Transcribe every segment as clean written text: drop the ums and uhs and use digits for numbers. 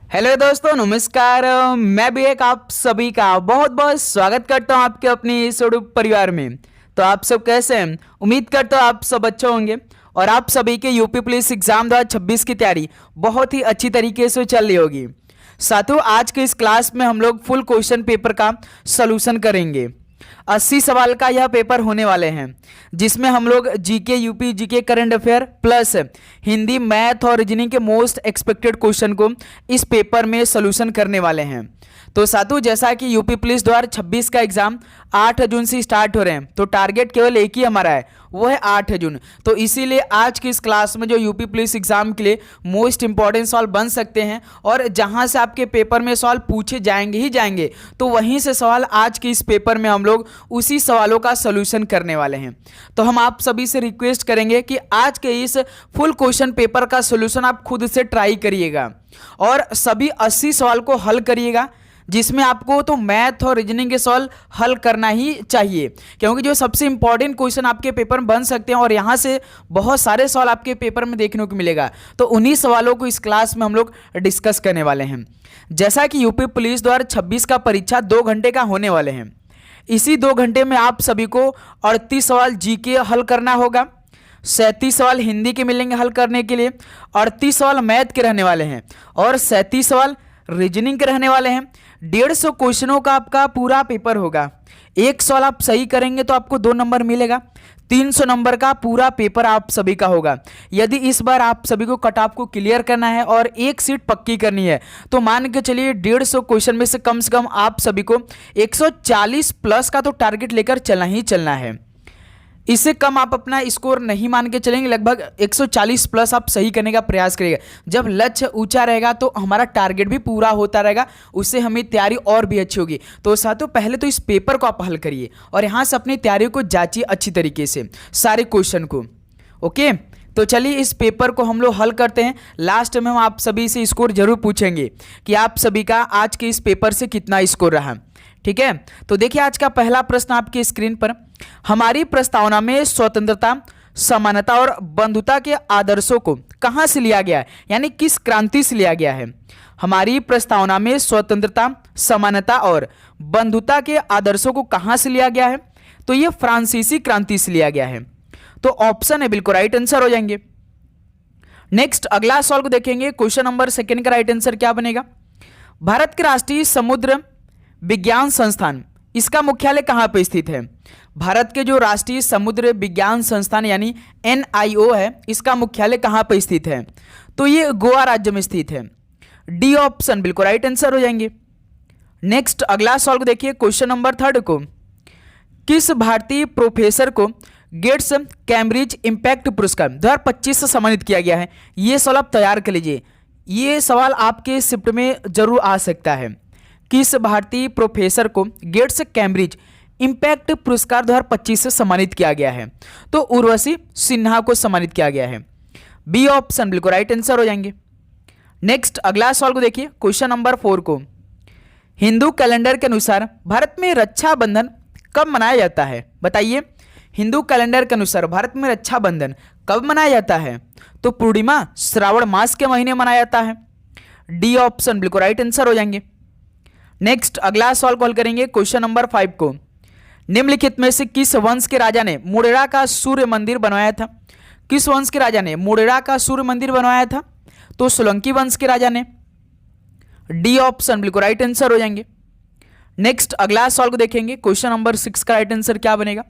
Hello दोस्तों, नमस्कार। मैं भी एक आप सभी का बहुत बहुत स्वागत करता हूं आपके अपनी इस यूट्यूब परिवार में। तो आप सब कैसे हैं? उम्मीद करता हूं आप सब अच्छे होंगे और आप सभी के यूपी पुलिस एग्जाम 2026 की तैयारी बहुत ही अच्छी तरीके से चल रही होगी। साथियों, आज के इस क्लास में हम लोग फुल क्वेश्चन पेपर का सॉल्यूशन करेंगे। 80 सवाल का यह पेपर होने वाले हैं, जिसमें हम लोग GK, UP GK, current affair plus Hindi, math और रीजनिंग के मोस्ट एक्सपेक्टेड क्वेश्चन को इस पेपर में सॉल्यूशन करने वाले हैं। तो साथियों, जैसा कि यूपी पुलिस 2026 का एग्जाम 8 जून से स्टार्ट हो रहे हैं, तो टारगेट केवल एक ही हमारा है, वो है 8 जून। तो इसीलिए आज की इस क्लास में जो यूपी पुलिस एग्जाम के लिए मोस्ट इंपॉर्टेंट सवाल बन सकते हैं और जहां से आपके पेपर में सवाल पूछे जाएंगे ही जाएंगे, तो वहीं से सवाल आज के इस पेपर में हम लोग उसी सवालों का सॉल्यूशन करने वाले हैं। तो हम आप सभी से रिक्वेस्ट करेंगे कि आज के इस फुल क्वेश्चन पेपर का सॉल्यूशन आप खुद से ट्राई करिएगा और सभी 80 सवाल को हल करिएगा, जिसमें आपको तो मैथ और रीजनिंग के सवाल हल करना ही चाहिए, क्योंकि जो सबसे इंपॉर्टेंट क्वेश्चन आपके पेपर में बन सकते हैं और यहाँ से बहुत सारे सवाल आपके पेपर में देखने को मिलेगा। तो उन्हीं सवालों को इस क्लास में हम लोग डिस्कस करने वाले हैं। जैसा कि यूपी पुलिस 2026 का परीक्षा 2 घंटे का होने वाले हैं, इसी 2 घंटे में आप सभी को 38 सवाल जीके हल करना होगा, 37 सवाल हिंदी के मिलेंगे हल करने के लिए, 38 सवाल मैथ के रहने वाले हैं और 37 सवाल रीजनिंग के रहने वाले हैं। 150 क्वेश्चनों का आपका पूरा पेपर होगा। एक सवाल आप सही करेंगे तो आपको 2 नंबर मिलेगा। 300 नंबर का पूरा पेपर आप सभी का होगा। यदि इस बार आप सभी को कट ऑफ को क्लियर करना है और एक सीट पक्की करनी है, तो मान के चलिए 150 क्वेश्चन में से कम आप सभी को 140 प्लस का तो टारगेट लेकर चलना ही चलना है। इससे कम आप अपना स्कोर नहीं मान के चलेंगे, लगभग 140 प्लस आप सही करने का प्रयास करिएगा। जब लक्ष्य ऊंचा रहेगा तो हमारा टारगेट भी पूरा होता रहेगा, उससे हमें तैयारी और भी अच्छी होगी। तो साथियों, पहले तो इस पेपर को आप हल करिए और यहाँ से अपनी तैयारी को जांचिए अच्छी तरीके से, सारे क्वेश्चन को। ओके, तो चलिए इस पेपर को हम लोग हल करते हैं। लास्ट में हम आप सभी से स्कोर जरूर पूछेंगे कि आप सभी का आज के इस पेपर से कितना स्कोर रहा। ठीक है, तो देखिए आज का पहला प्रश्न आपकी स्क्रीन पर। हमारी प्रस्तावना में स्वतंत्रता, समानता और बंधुता के आदर्शों को कहां से लिया गया है, यानी किस क्रांति से लिया गया है? हमारी प्रस्तावना में स्वतंत्रता, समानता और बंधुता के आदर्शों को कहां से लिया गया है? तो ये फ्रांसीसी क्रांति से लिया गया है। तो ऑप्शन है बिल्कुल राइट आंसर हो जाएंगे। नेक्स्ट अगला सवाल को देखेंगे। क्वेश्चन नंबर 2 का राइट आंसर क्या बनेगा? भारत के राष्ट्रीय समुद्र विज्ञान संस्थान, इसका मुख्यालय कहां पर स्थित है? भारत के जो राष्ट्रीय समुद्र विज्ञान संस्थान यानी NIO है, इसका मुख्यालय कहां पर स्थित है? तो ये गोवा राज्य में स्थित है। डी ऑप्शन बिल्कुल राइट आंसर हो जाएंगे। नेक्स्ट अगला सवाल को देखिए। क्वेश्चन नंबर 3 को, किस भारतीय प्रोफेसर को गेट्स कैम्ब्रिज इम्पैक्ट पुरस्कार 2025 से सम्मानित किया गया है? ये सवाल आप तैयार कर लीजिए, ये सवाल आपके शिफ्ट में जरूर आ सकता है। किस भारतीय प्रोफेसर को गेट्स कैम्ब्रिज इम्पैक्ट पुरस्कार 2025 से सम्मानित किया गया है? तो उर्वशी सिन्हा को सम्मानित किया गया है। बी ऑप्शन बिल्कुल राइट आंसर हो जाएंगे। नेक्स्ट अगला सवाल को देखिए। क्वेश्चन नंबर 4 को, हिंदू कैलेंडर के अनुसार भारत में रक्षाबंधन कब मनाया जाता है? बताइए, हिंदू कैलेंडर के अनुसार भारत में रक्षाबंधन कब मनाया जाता है? तो पूर्णिमा श्रावण मास के महीने मनाया जाता है। डी ऑप्शन बिल्कुल राइट आंसर हो जाएंगे। नेक्स्ट अगला सवाल कॉल करेंगे। क्वेश्चन नंबर 5 को, निम्नलिखित में से किस वंश के राजा ने मुडेरा का सूर्य मंदिर बनवाया था? किस वंश के राजा ने मुडेरा का सूर्य मंदिर बनवाया था? तो सोलंकी वंश के राजा ने। डी ऑप्शन बिल्कुल राइट आंसर हो जाएंगे। नेक्स्ट अगला सवाल को देखेंगे। क्वेश्चन नंबर 6 का राइट आंसर क्या बनेगा?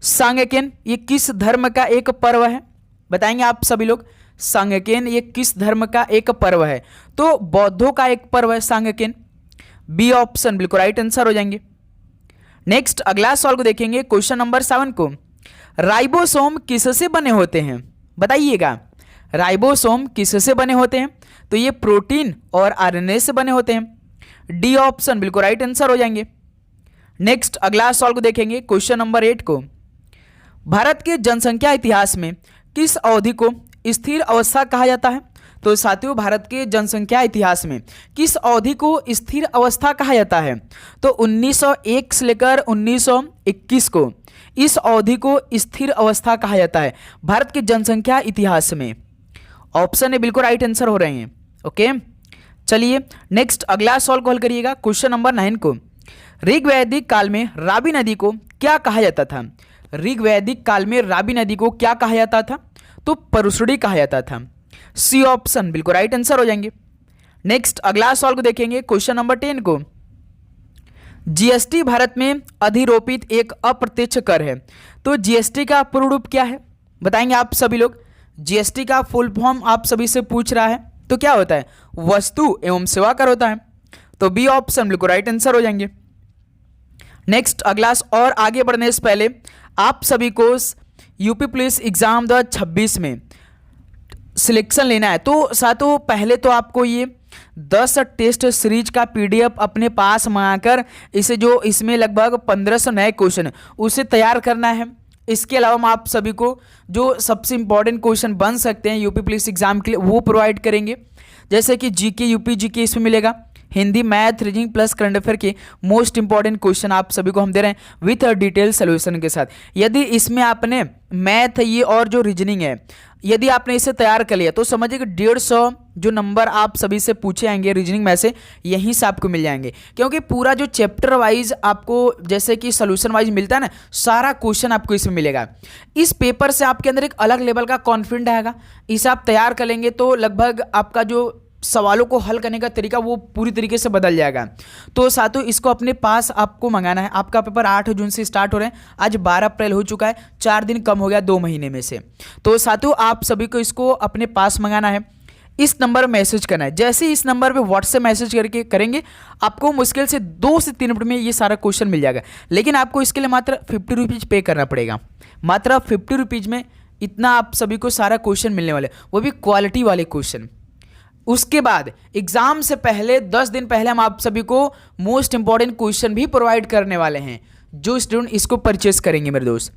सांगकेन ये किस धर्म का एक पर्व है? बताएंगे आप सभी लोग। सांगकेन ये किस धर्म का एक पर्व है? तो बौद्धों का एक पर्व है सांगकेन। बी ऑप्शन बिल्कुल राइट आंसर हो जाएंगे। नेक्स्ट अगला सवाल को देखेंगे। क्वेश्चन नंबर 7 को, राइबोसोम किससे बने होते हैं? बताइएगा, राइबोसोम किससे बने होते हैं? तो ये प्रोटीन और RNA से बने होते हैं। डी ऑप्शन बिल्कुल राइट आंसर हो जाएंगे। नेक्स्ट अगला सवाल को देखेंगे। क्वेश्चन नंबर 8 को, भारत के जनसंख्या इतिहास में किस अवधि को स्थिर अवस्था कहा जाता है? तो साथियों, भारत के जनसंख्या इतिहास में किस अवधि को स्थिर अवस्था कहा जाता है? तो 1901 से लेकर 1921 को इस अवधि को स्थिर अवस्था कहा जाता है भारत के जनसंख्या इतिहास में। ऑप्शन ए बिल्कुल राइट आंसर हो रहे हैं। ओके, चलिए नेक्स्ट अगला सवाल को हल करिएगा, क्वेश्चन नंबर 9 को। ऋग्वैदिक काल में रावी नदी को क्या कहा जाता था? ऋग्वैदिक काल में रावी नदी को क्या कहा जाता था? तो परुशड़ी कहा जाता था। सी ऑप्शन बिल्कुल राइट आंसर हो जाएंगे। नेक्स्ट अगला सवाल को देखेंगे, क्वेश्चन नंबर 10 को। जीएसटी भारत में अधिरोपित एक अप्रत्यक्ष कर है, तो जीएसटी का पूर्ण रूप क्या है बताएंगे आप सभी लोग। जीएसटी का फुल फॉर्म आप सभी से पूछ रहा है, तो क्या होता है? वस्तु एवं सेवा कर होता है, तो बी ऑप्शन बिल्कुल राइट आंसर हो जाएंगे। नेक्स्ट अगला और आगे बढ़ने से पहले आप सभी को यूपी पुलिस एग्जाम 2026 में सिलेक्शन लेना है, तो साथों पहले तो आपको ये 10 टेस्ट सीरीज का पीडीएफ अपने पास मंगाकर इसे जो इसमें लगभग 1500 नए क्वेश्चन उसे तैयार करना है। इसके अलावा हम आप सभी को जो सबसे इंपॉर्टेंट क्वेश्चन बन सकते हैं यूपी पुलिस एग्जाम के लिए वो प्रोवाइड करेंगे, जैसे कि जीके यूपी जीके इसमें मिलेगा, Hindi math reasoning plus current affair के मोस्ट इंपॉर्टेंट क्वेश्चन आप सभी को हम दे रहे हैं विथ डिटेल सोल्यूशन के साथ। यदि इसमें आपने मैथ ये और जो रीजनिंग है यदि आपने इसे तैयार कर लिया तो समझिए कि 150 जो नंबर आप सभी से पूछे आएंगे रीजनिंग में से यहीं से आपको मिल जाएंगे, क्योंकि पूरा जो चैप्टर वाइज आपको जैसे कि सोल्यूशन वाइज मिलता है ना, सारा क्वेश्चन आपको इसमें मिलेगा। इस पेपर से आपके अंदर एक अलग लेवल का कॉन्फिडेंट आएगा। इसे आप तैयार कर लेंगे तो लगभग आपका जो सवालों को हल करने का तरीका वो पूरी तरीके से बदल जाएगा। तो साथियों इसको अपने पास आपको मंगाना है। आपका पेपर 8 जून से स्टार्ट हो रहे हैं, आज 12 अप्रैल हो चुका है, 4 दिन कम हो गया 2 महीने में से। तो साथियों आप सभी को इसको अपने पास मंगाना है, इस नंबर पर मैसेज करना है। जैसे ही इस नंबर पे व्हाट्सएप मैसेज करके करेंगे आपको मुश्किल से 2 से 3 मिनट में ये सारा क्वेश्चन मिल जाएगा, लेकिन आपको इसके लिए मात्र 50 रुपीज़ पे करना पड़ेगा। मात्र 50 रुपीज़ में इतना आप सभी को सारा क्वेश्चन मिलने वाले, वो भी क्वालिटी वाले क्वेश्चन। उसके बाद एग्जाम से पहले 10 दिन पहले हम आप सभी को मोस्ट इंपॉर्टेंट क्वेश्चन भी प्रोवाइड करने वाले हैं। जो स्टूडेंट इसको परचेस करेंगे मेरे दोस्त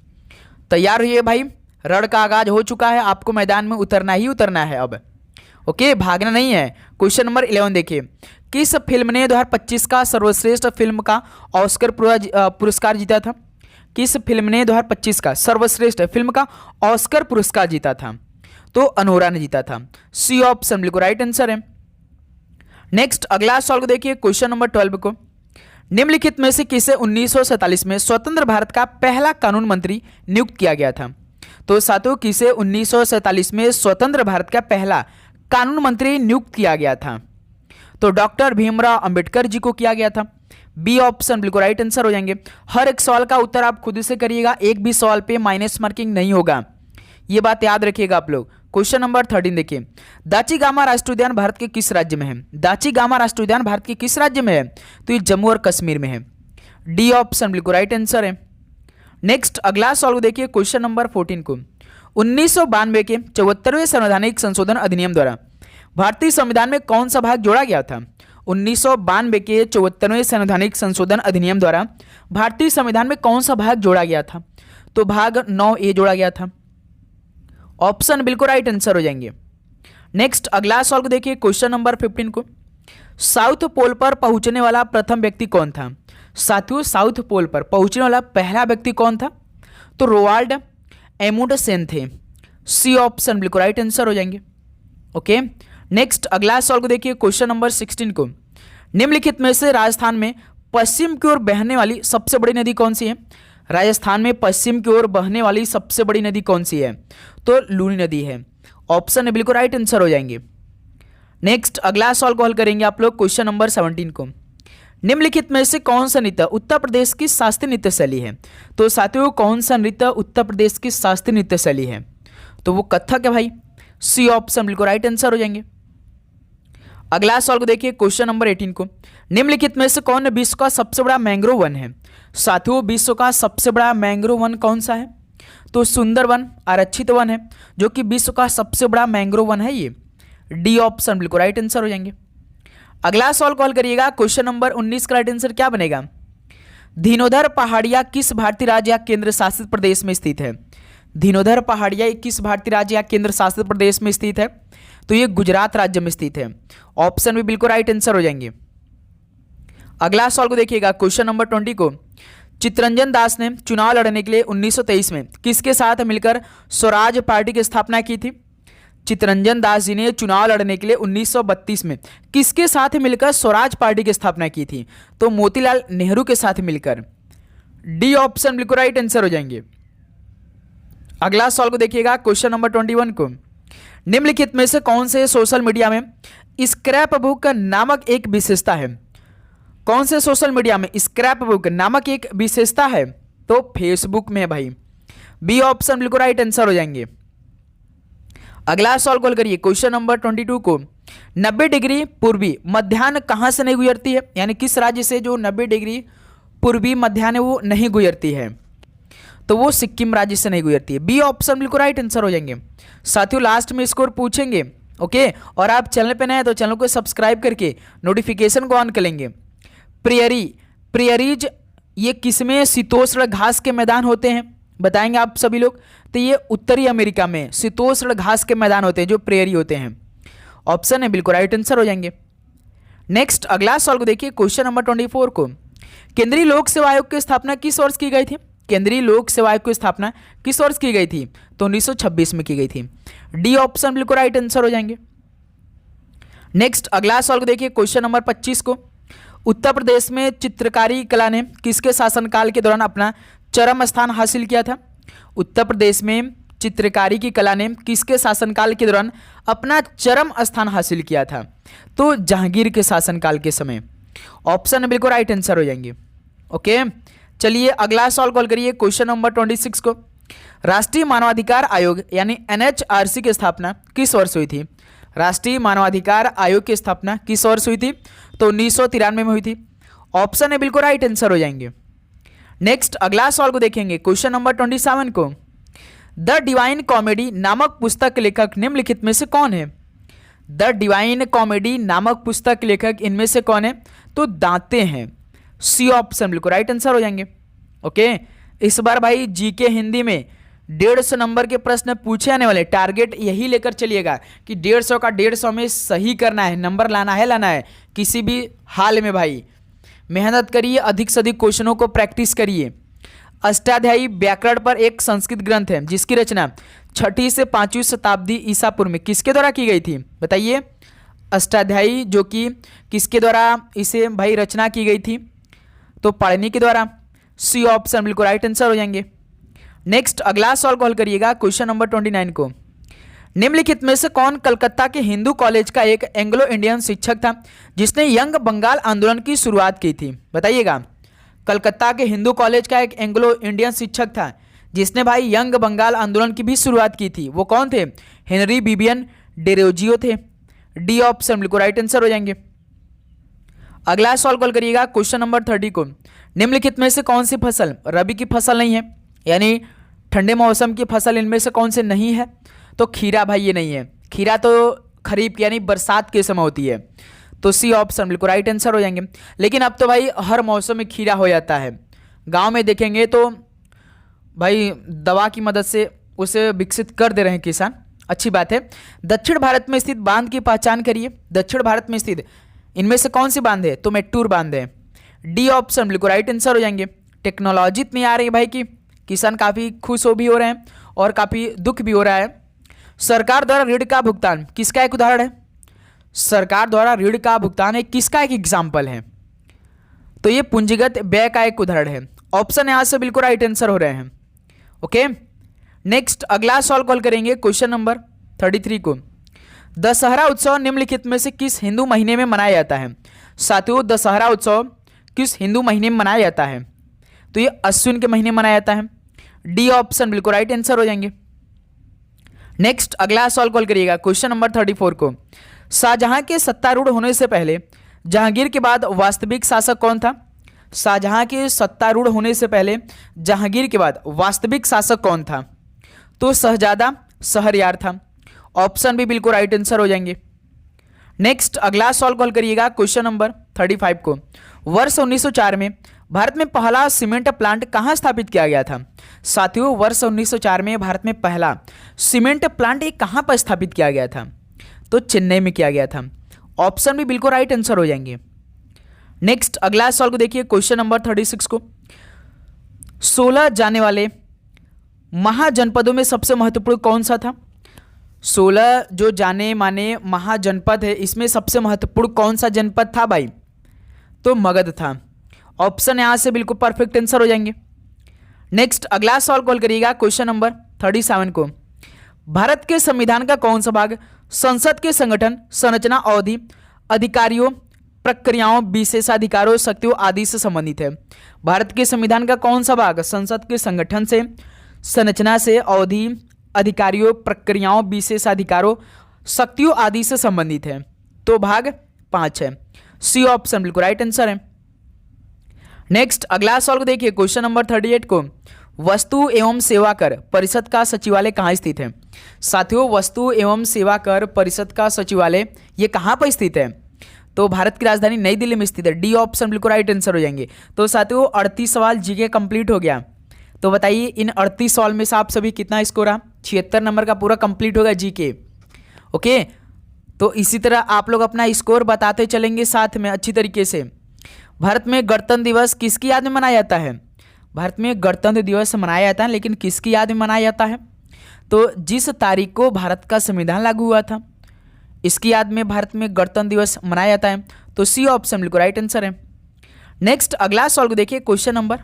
तैयार हुई है भाई, रण का आगाज हो चुका है, आपको मैदान में उतरना ही उतरना है अब। ओके, भागना नहीं है। क्वेश्चन नंबर 11 देखिए, किस फिल्म ने 2025 का सर्वश्रेष्ठ फिल्म का ऑस्कर पुरस्कार जीता था? किस फिल्म ने 2025 का सर्वश्रेष्ठ फिल्म का ऑस्कर पुरस्कार जीता था? तो अनोरा ने जीता था। सी ऑप्शन बिल्कुल राइट आंसर है। नेक्स्ट अगला सवाल को देखिए, क्वेश्चन नंबर 12 को। निम्नलिखित में से किसे 1947 में स्वतंत्र भारत का पहला कानून मंत्री नियुक्त किया गया था? तो साथियों किसे 1947 में स्वतंत्र भारत का पहला कानून मंत्री नियुक्त किया गया था? तो डॉक्टर भीमराव अंबेडकर जी को किया गया था। बी ऑप्शन बिल्कुल राइट आंसर हो जाएंगे। हर एक सवाल का उत्तर आप खुद से करिएगा, एक भी सवाल पे माइनस मार्किंग नहीं होगा, ये बात याद रखिएगा आप लोग। क्वेश्चन नंबर 13 देखिए, दाची-गामा राष्ट्रीय उद्यान भारत के किस राज्य में है? दाची-गामा राष्ट्रीय उद्यान भारत के किस राज्य में है? तो ये जम्मू और कश्मीर में है। डी ऑप्शन बिल्कुल राइट आंसर है। नेक्स्ट अगला सवाल को देखिए, क्वेश्चन नंबर 14 को। 1992 के 74वें संवैधानिक संशोधन अधिनियम द्वारा भारतीय संविधान में कौन सा भाग जोड़ा गया था? 1992 के 74वें संवैधानिक संशोधन अधिनियम द्वारा भारतीय संविधान में कौन सा भाग जोड़ा गया था? तो भाग 9A जोड़ा गया था। ऑप्शन बिल्कुल राइट आंसर हो जाएंगे। नेक्स्ट अगला सवाल को देखिए, क्वेश्चन नंबर 15 को। साउथ पोल पर पहुंचने वाला प्रथम व्यक्ति कौन था? साथियों साउथ पोल पर पहुंचने वाला पहला व्यक्ति कौन था? तो रोवाल्ड एमुंडसेन थे। सी ऑप्शन बिल्कुल राइट आंसर हो जाएंगे। ओके, नेक्स्ट अगला सवाल को देखिए, क्वेश्चन नंबर 16 को। निम्नलिखित में से राजस्थान में पश्चिम की ओर बहने वाली सबसे बड़ी नदी कौन सी है? राजस्थान में पश्चिम की ओर बहने वाली सबसे बड़ी नदी कौन सी है? तो लूनी नदी है। ऑप्शन बिल्कुल राइट आंसर हो जाएंगे। नेक्स्ट अगला सवाल को हल करेंगे आप लोग, क्वेश्चन नंबर 17 को। निम्नलिखित में से कौन सा नृत्य उत्तर प्रदेश की शास्त्रीय नृत्य शैली है? तो साथियों कौन सा नृत्य उत्तर प्रदेश की शास्त्रीय नृत्य शैली है? तो वो कथक है भाई। सी ऑप्शन बिल्कुल राइट आंसर हो जाएंगे। अगला सवाल को देखिए, क्वेश्चन नंबर 18 को। निम्नलिखित में से कौन विश्व का सबसे बड़ा मैंग्रोव वन है? साथियों विश्व का सबसे बड़ा मैंग्रोव वन कौन सा है? तो सुंदरवन आरक्षित वन है, जो कि विश्व का सबसे बड़ा मैंग्रोव वन है ये। डी ऑप्शन बिल्कुल राइट आंसर हो जाएंगे। अगला सवाल कॉल करिएगा, क्वेश्चन नंबर 19 का राइट आंसर क्या बनेगा? धीनोधर पहाड़िया किस भारतीय राज्य या केंद्र शासित प्रदेश में स्थित है? धीनोधर पहाड़िया किस भारतीय राज्य या केंद्र शासित प्रदेश में स्थित है? तो ये गुजरात राज्य में स्थित है। ऑप्शन भी बिल्कुल राइट आंसर हो जाएंगे। अगला सवाल को देखिएगा, क्वेश्चन नंबर 20 को। चित्तरंजन दास ने चुनाव लड़ने के लिए 1923 में किसके साथ मिलकर स्वराज पार्टी की स्थापना की थी? चित्तरंजन दास जी ने चुनाव लड़ने के लिए 1932 में किसके साथ मिलकर स्वराज पार्टी की स्थापना की थी? तो मोतीलाल नेहरू के साथ मिलकर। डी ऑप्शन बिल्कुल राइट आंसर हो जाएंगे। अगला सवाल को देखिएगा, क्वेश्चन नंबर 21 को, निम्नलिखित में से कौन से सोशल मीडिया में स्क्रैप बुक नामक एक विशेषता है? कौन से सोशल मीडिया में स्क्रैप बुक नामक एक विशेषता है? तो फेसबुक में भाई। बी ऑप्शन बिल्कुल राइट आंसर हो जाएंगे। अगला सवाल कॉल करिए, क्वेश्चन नंबर 22 को, 90 डिग्री पूर्वी मध्याह्न कहां से नहीं गुजरती है? यानी किस राज्य से जो 90 डिग्री पूर्वी मध्याह्न वो नहीं गुजरती है? तो वो सिक्किम राज्य से नहीं गुजरती है। बी ऑप्शन बिल्कुल राइट आंसर हो जाएंगे। साथियों लास्ट में स्कोर पूछेंगे, ओके, और आप चैनल पे नए हैं तो चैनल को सब्सक्राइब करके नोटिफिकेशन को ऑन कर लेंगे। प्रियरीज ये किसमें शीतोष्ण घास के मैदान होते हैं? बताएंगे आप सभी लोग। तो ये उत्तरी अमेरिका में शीतोष्ण घास के मैदान होते हैं जो प्रेयरी होते हैं। ऑप्शन है बिल्कुल राइट आंसर हो जाएंगे। नेक्स्ट अगला सवाल को देखिए, क्वेश्चन नंबर 24 को, केंद्रीय लोक सेवा आयोग की स्थापना किस वर्ष की गई थी? केंद्रीय लोक सेवा आयोग की स्थापना किस वर्ष की गई थी? तो 1926 में की गई थी। डी ऑप्शन बिल्कुल राइट आंसर हो जाएंगे। नेक्स्ट अगला सवाल को देखिए, क्वेश्चन नंबर 25 को, उत्तर प्रदेश में चित्रकारी कला ने किसके शासनकाल के दौरान अपना चरम स्थान हासिल किया था? उत्तर प्रदेश में चित्रकारी की कला ने किसके शासनकाल के दौरान अपना चरम स्थान हासिल किया था? तो जहांगीर के शासनकाल के समय। ऑप्शन बिल्कुल राइट आंसर हो जाएंगे। ओके, चलिए अगला सवाल कॉल करिए, क्वेश्चन नंबर 26 को, राष्ट्रीय मानवाधिकार आयोग यानी NHRC की स्थापना किस वर्ष हुई थी? राष्ट्रीय मानवाधिकार आयोग की स्थापना किस वर्ष हुई थी? तो 1993 में हुई थी। ऑप्शन है बिल्कुल राइट आंसर हो जाएंगे। नेक्स्ट अगला सवाल को देखेंगे, क्वेश्चन नंबर 27 को, द डिवाइन कॉमेडी नामक पुस्तक लेखक निम्नलिखित में से कौन है? द डिवाइन कॉमेडी नामक पुस्तक लेखक इनमें से कौन है? तो दांते हैं। सी ऑप्शन बिल्कुल राइट आंसर हो जाएंगे। ओके, इस बार भाई जीके हिंदी में 150 नंबर के प्रश्न पूछे आने वाले। टारगेट यही लेकर चलिएगा कि 150 का 150 में सही करना है, नंबर लाना है किसी भी हाल में। भाई मेहनत करिए, अधिक से अधिक क्वेश्चनों को प्रैक्टिस करिए। अष्टाध्यायी व्याकरण पर एक संस्कृत ग्रंथ है जिसकी रचना 6वीं से 5वीं शताब्दी ईसा पूर्व में किसके द्वारा की गई थी? बताइए। अष्टाध्यायी जो कि किसके द्वारा इसे भाई रचना की गई थी? तो पाणिनि के द्वारा। सी ऑप्शन बिल्कुल राइट आंसर हो जाएंगे। नेक्स्ट अगला सवाल कॉल करिएगा, क्वेश्चन नंबर 29 को, निम्नलिखित में से कौन कलकत्ता के हिंदू कॉलेज का एक एंग्लो इंडियन शिक्षक था जिसने यंग बंगाल आंदोलन की शुरुआत की थी? बताइएगा। कलकत्ता के हिंदू कॉलेज का एक एंग्लो इंडियन शिक्षक था जिसने भाई यंग बंगाल आंदोलन की भी शुरुआत की थी। वो कौन थे? हेनरी विवियन डेरोजियो थे। डी ऑप्शन बिल्कुल राइट आंसर हो जाएंगे। अगला सवाल कॉल करिएगा, क्वेश्चन नंबर 30 को, निम्नलिखित में से कौन सी फसल रबी की फसल नहीं है? यानी ठंडे मौसम की फसल इनमें से कौन से नहीं है? तो खीरा भाई ये नहीं है। खीरा तो खरीफ यानी बरसात के समय होती है। तो सी ऑप्शन बिल्कुल राइट आंसर हो जाएंगे। लेकिन अब तो भाई हर मौसम में खीरा हो जाता है। गांव में देखेंगे तो भाई दवा की मदद से उसे विकसित कर दे रहे हैं किसान, अच्छी बात है। दक्षिण भारत में स्थित बांध की पहचान करिए। दक्षिण भारत में स्थित इनमें से कौन सी बांध है? तो मेट्टूर बांध है। डी ऑप्शन बिल्कुल राइट आंसर हो जाएंगे। टेक्नोलॉजी इतनी आ रही है भाई कि किसान काफ़ी खुश भी हो रहे हैं और काफ़ी दुख भी हो रहा है। सरकार द्वारा ऋण का भुगतान किसका एक उदाहरण है? सरकार द्वारा ऋण का भुगतान है किसका एक एग्जाम्पल है? तो ये पूंजीगत व्यय का एक उदाहरण है। ऑप्शन यहाँ से बिल्कुल राइट आंसर हो रहे हैं। ओके, नेक्स्ट अगला सवाल कॉल करेंगे, क्वेश्चन नंबर 33 को, दशहरा उत्सव निम्नलिखित में से किस हिंदू महीने में मनाया जाता है? साथियों, दशहरा उत्सव किस हिंदू महीने में मनाया जाता है? तो ये अश्विन के महीने में मनाया जाता है। डी ऑप्शन बिल्कुल राइट आंसर हो जाएंगे। नेक्स्ट अगला सवाल कॉल करिएगा, क्वेश्चन नंबर 34 को, शाहजहां के सत्तारूढ़ होने से पहले जहांगीर के बाद वास्तविक शासक कौन था? शाहजहां के सत्तारूढ़ होने से पहले जहांगीर के बाद वास्तविक शासक कौन था? तो शहजादा शहरयार था। ऑप्शन भी बिल्कुल राइट आंसर हो जाएंगे। नेक्स्ट अगला सवाल कॉल करिएगा, क्वेश्चन नंबर 35 को, वर्ष 1904 में भारत में पहला सीमेंट प्लांट कहां स्थापित किया गया था? साथियों, वर्ष 1904 में भारत में पहला सीमेंट प्लांट एक कहां पर स्थापित किया गया था? तो चेन्नई में किया गया था। ऑप्शन भी बिल्कुल राइट आंसर हो जाएंगे। नेक्स्ट अगला सवाल को देखिए, क्वेश्चन नंबर 36 को, 16 जाने वाले महाजनपदों में सबसे महत्वपूर्ण कौन सा था? 16 जो जाने माने महाजनपद है, इसमें सबसे महत्वपूर्ण कौन सा जनपद था भाई? तो मगध था। ऑप्शन यहां से बिल्कुल परफेक्ट आंसर हो जाएंगे। नेक्स्ट अगला सवाल कॉल करिएगा क्वेश्चन नंबर 37 को। भारत के संविधान का कौन सा भाग संसद के संगठन, संरचना, अवधि, अधिकारियों, प्रक्रियाओं, विशेषाधिकारों, शक्तियों आदि से संबंधित है? भारत के संविधान का कौन सा भाग संसद के संगठन से, संरचना से, अवधि, अधिकारियों, प्रक्रियाओं, विशेषाधिकारों, शक्तियों आदि से संबंधित है? तो भाग 5 है। सी ऑप्शन बिल्कुल राइट आंसर है। नेक्स्ट अगला सवाल को देखिए क्वेश्चन नंबर 38 को। वस्तु एवं सेवा कर परिषद का सचिवालय कहाँ स्थित है? साथियों, वस्तु एवं सेवा कर परिषद का सचिवालय ये कहाँ पर स्थित है? तो भारत की राजधानी नई दिल्ली में स्थित है। डी ऑप्शन बिल्कुल राइट आंसर हो जाएंगे। तो साथियों 38 सवाल जीके कंप्लीट हो गया। तो बताइए इन 38 सवाल में से आप सभी कितना स्कोर रहा? 76 नंबर का पूरा कंप्लीट होगा जीके। ओके, तो इसी तरह आप लोग अपना स्कोर बताते चलेंगे साथ में अच्छी तरीके से। भारत में गणतंत्र दिवस किसकी याद में मनाया जाता है? भारत में गणतंत्र दिवस मनाया जाता है, लेकिन किसकी याद में मनाया जाता है? तो जिस तारीख को भारत का संविधान लागू हुआ था, इसकी याद में भारत में गणतंत्र दिवस मनाया जाता है। तो सी ऑप्शन बिल्कुल राइट आंसर है। नेक्स्ट अगला सवाल को देखिए क्वेश्चन नंबर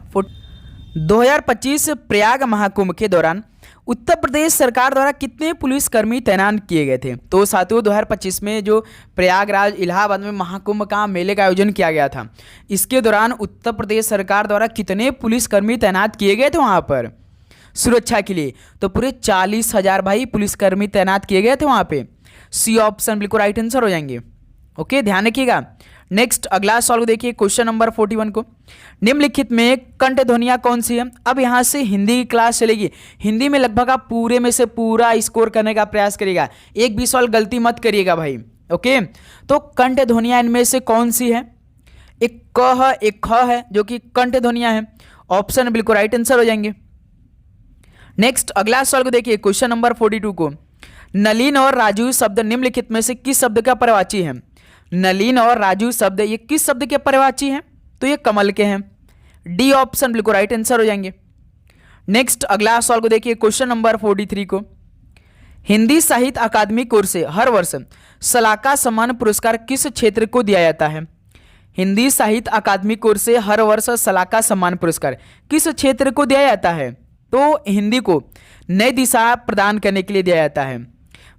2025 प्रयाग महाकुंभ के दौरान उत्तर प्रदेश सरकार द्वारा कितने पुलिसकर्मी तैनात किए गए थे? तो साथियों 2025 में जो प्रयागराज इलाहाबाद में महाकुंभ का मेले का आयोजन किया गया था, इसके दौरान उत्तर प्रदेश सरकार द्वारा कितने पुलिसकर्मी तैनात किए गए थे वहाँ पर सुरक्षा के लिए? तो पूरे 40,000 भाई पुलिसकर्मी तैनात किए गए थे वहाँ पे। सी ऑप्शन बिल्कुल राइट आंसर हो जाएंगे। ओके, ध्यान रखिएगा। नेक्स्ट अगला सवाल को देखिए क्वेश्चन नंबर 41 को। निम्नलिखित में कंठ ध्वनियां कौन सी है? अब यहां से हिंदी की क्लास चलेगी। हिंदी में लगभग आप पूरे में से पूरा स्कोर करने का प्रयास करिएगा, एक भी सवाल गलती मत करिएगा भाई। ओके, तो कंठ ध्वनियां इनमें से कौन सी है? एक क है, एक ख है, जो कि कंठ ध्वनियां है। ऑप्शन बिल्कुल राइट आंसर हो जाएंगे। नेक्स्ट अगला सवाल को देखिए क्वेश्चन नंबर 42 को। नलिन और राजू शब्द निम्नलिखित में से किस शब्द का पर्यायवाची है? नलिन और राजू शब्द ये किस शब्द के पर्यायवाची हैं? तो ये कमल के हैं। डी ऑप्शन बिल्कुल राइट आंसर हो जाएंगे। नेक्स्ट अगला सवाल को देखिए क्वेश्चन नंबर 43 को। हिंदी साहित्य अकादमी की ओर से हर वर्ष सलाका सम्मान पुरस्कार किस क्षेत्र को दिया जाता है? हिंदी साहित्य अकादमी की ओर से हर वर्ष सलाका सम्मान पुरस्कार किस क्षेत्र को दिया जाता है? तो हिंदी को नई दिशा प्रदान करने के लिए दिया जाता है।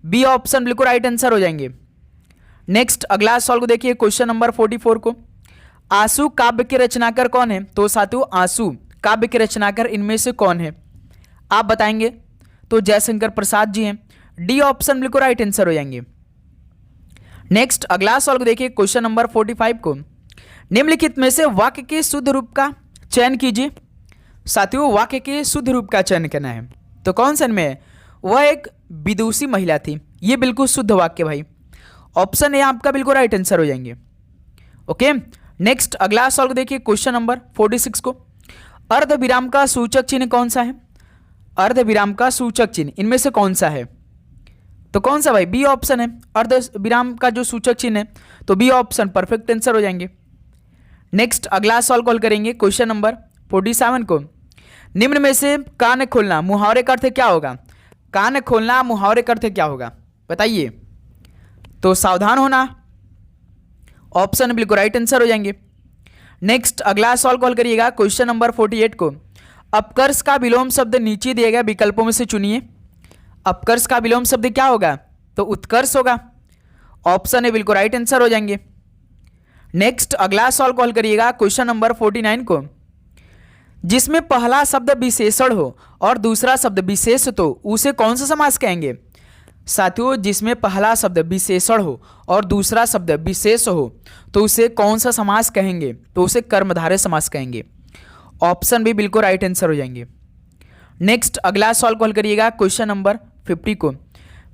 बी ऑप्शन बिल्कुल राइट आंसर हो जाएंगे। नेक्स्ट अगला सवाल को देखिए क्वेश्चन नंबर 44 को। आंसू काव्य के रचनाकार कौन है? तो साथियों आंसू काव्य के रचनाकार इनमें से कौन है? आप बताएंगे। तो जयशंकर प्रसाद जी हैं। डी ऑप्शन बिल्कुल राइट आंसर हो जाएंगे। नेक्स्ट अगला सवाल को देखिए क्वेश्चन नंबर 45 को। निम्नलिखित में से वाक्य के शुद्ध रूप का चयन कीजिए। साथियों वाक्य के शुद्ध रूप का चयन करना है। तो कौन सा में है? वह एक विदुषी महिला थी। ये बिल्कुल शुद्ध वाक्य भाई। ऑप्शन ए आपका बिल्कुल राइट आंसर हो जाएंगे। ओके, नेक्स्ट अगला सवाल को देखिए क्वेश्चन नंबर 46 को। अर्ध विराम का सूचक चिन्ह कौन सा है? अर्ध विराम का सूचक चिन्ह इनमें से कौन सा है? तो कौन सा भाई? बी ऑप्शन है अर्ध विराम का जो सूचक चिन्ह है। तो बी ऑप्शन परफेक्ट आंसर हो जाएंगे। नेक्स्ट अगला सवाल कॉल करेंगे क्वेश्चन नंबर 47 को। निम्न में से कान खोलना मुहावरे का अर्थ क्या होगा? कान खोलना मुहावरे का अर्थ क्या होगा बताइए? तो सावधान होना। ऑप्शन बिल्कुल राइट आंसर हो जाएंगे। नेक्स्ट अगला सवाल कॉल करिएगा क्वेश्चन नंबर 48 को। अपकर्ष का विलोम शब्द नीचे दिए गए विकल्पों में से चुनिए। अपकर्ष का विलोम शब्द क्या होगा? तो उत्कर्ष होगा। ऑप्शन ए बिल्कुल राइट आंसर हो जाएंगे। नेक्स्ट अगला सवाल कॉल करिएगा क्वेश्चन नंबर 49 को। जिसमें पहला शब्द विशेषण हो और दूसरा शब्द विशेष तो उसे कौन सा समास कहेंगे? साथियों जिसमें पहला शब्द विशेषण हो और दूसरा शब्द विशेष हो तो उसे कौन सा समास कहेंगे? तो उसे कर्मधारय समास कहेंगे। ऑप्शन भी बिल्कुल राइट आंसर हो जाएंगे। नेक्स्ट अगला सवाल कॉल करिएगा क्वेश्चन नंबर 50 को।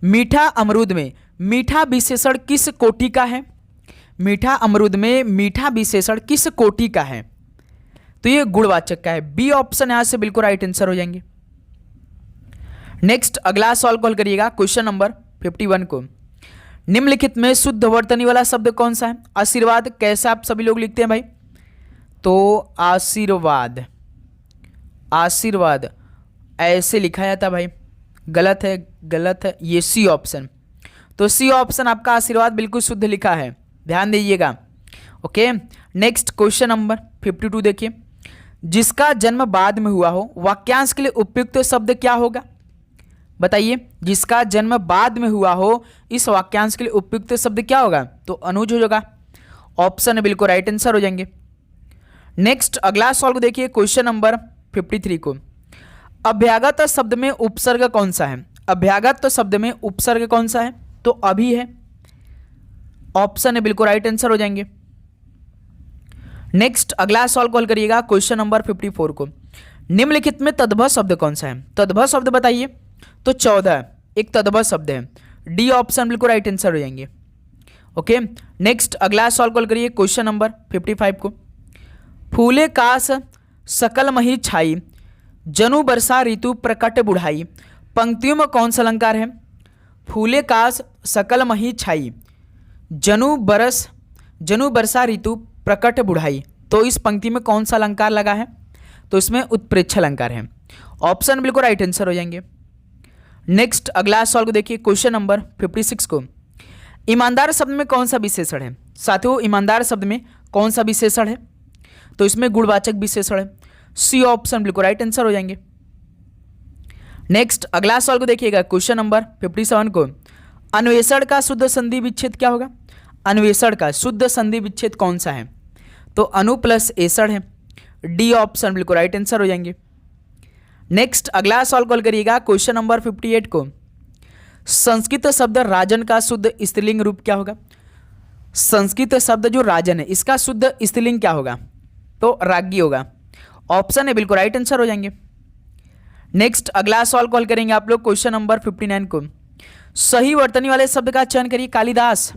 मीठा अमरूद में मीठा विशेषण किस कोटि का है? मीठा अमरूद में मीठा विशेषण किस कोटि का है? तो ये गुणवाचक का है। बी ऑप्शन यहां से बिल्कुल राइट आंसर हो जाएंगे। नेक्स्ट अगला सवाल कॉल करिएगा क्वेश्चन नंबर 51 को। निम्नलिखित में शुद्ध वर्तनी वाला शब्द कौन सा है? आशीर्वाद कैसे आप सभी लोग लिखते हैं भाई? तो आशीर्वाद, आशीर्वाद ऐसे लिखा जाता है भाई। गलत है, गलत है, ये सी ऑप्शन। तो सी ऑप्शन आपका आशीर्वाद बिल्कुल शुद्ध लिखा है, ध्यान दीजिएगा। ओके, नेक्स्ट क्वेश्चन नंबर 52 देखिए, जिसका जन्म बाद में हुआ हो वाक्यांश के लिए उपयुक्त शब्द क्या होगा? बताइए, जिसका जन्म बाद में हुआ हो इस वाक्यांश के लिए उपयुक्त शब्द क्या होगा? तो अनुज होगा, ऑप्शन बिल्कुल राइट आंसर हो जाएंगे। नेक्स्ट अगला सवाल को देखिए, क्वेश्चन नंबर 53 को, अभ्यागत शब्द में उपसर्ग कौन सा है? अभ्यागत शब्द में उपसर्ग कौन सा है? तो अभी है, ऑप्शन बिल्कुल राइट आंसर हो जाएंगे। नेक्स्ट अगला सवाल को हल करिएगा, क्वेश्चन नंबर 54 को, निम्नलिखित में तद्भव शब्द कौन सा है? तद्भव शब्द बताइए। तो 14 एक तद्भव शब्द है, डी ऑप्शन बिल्कुल राइट आंसर हो जाएंगे। ओके, नेक्स्ट अगला सवाल को हल करिए, क्वेश्चन नंबर 55 को, फूले कास सकल मही छाई, जनु बरसा ऋतु प्रकट बुढ़ाई, पंक्तियों में कौन सा अलंकार है? फूले कास सकल मही छाई, जनु बरसा ऋतु प्रकट बुढ़ाई, तो इस पंक्ति में कौन सा अलंकार लगा है? तो इसमें उत्प्रेक्ष अलंकार है, ऑप्शन बिल्कुल राइट आंसर हो जाएंगे। नेक्स्ट अगला सवाल को देखिए, क्वेश्चन नंबर 56 को, ईमानदार शब्द में कौन सा विशेषण है? साथियों, ईमानदार शब्द में कौन सा विशेषण है? तो इसमें गुणवाचक विशेषण है, सी ऑप्शन बिल्कुल राइट आंसर हो जाएंगे। नेक्स्ट अगला सवाल को देखिएगा, क्वेश्चन नंबर 57 को, अन्वेषण का शुद्ध संधि विच्छेद क्या होगा? अन्वेषण का शुद्ध संधि विच्छेद कौन सा है? तो अनु प्लस एषण है, डी ऑप्शन बिल्कुल राइट आंसर हो जाएंगे। नेक्स्ट अगला सवाल कॉल करिएगा, क्वेश्चन नंबर 58 को, संस्कृत शब्द राजन का शुद्ध स्त्रीलिंग रूप क्या होगा? संस्कृत शब्द जो राजन है इसका शुद्ध स्त्रीलिंग क्या होगा? तो राज्ञी होगा, ऑप्शन है बिल्कुल राइट आंसर हो जाएंगे। नेक्स्ट अगला सवाल कॉल करेंगे आप लोग, क्वेश्चन नंबर 59 को, सही वर्तनी वाले शब्द का चयन करिए। कालिदास,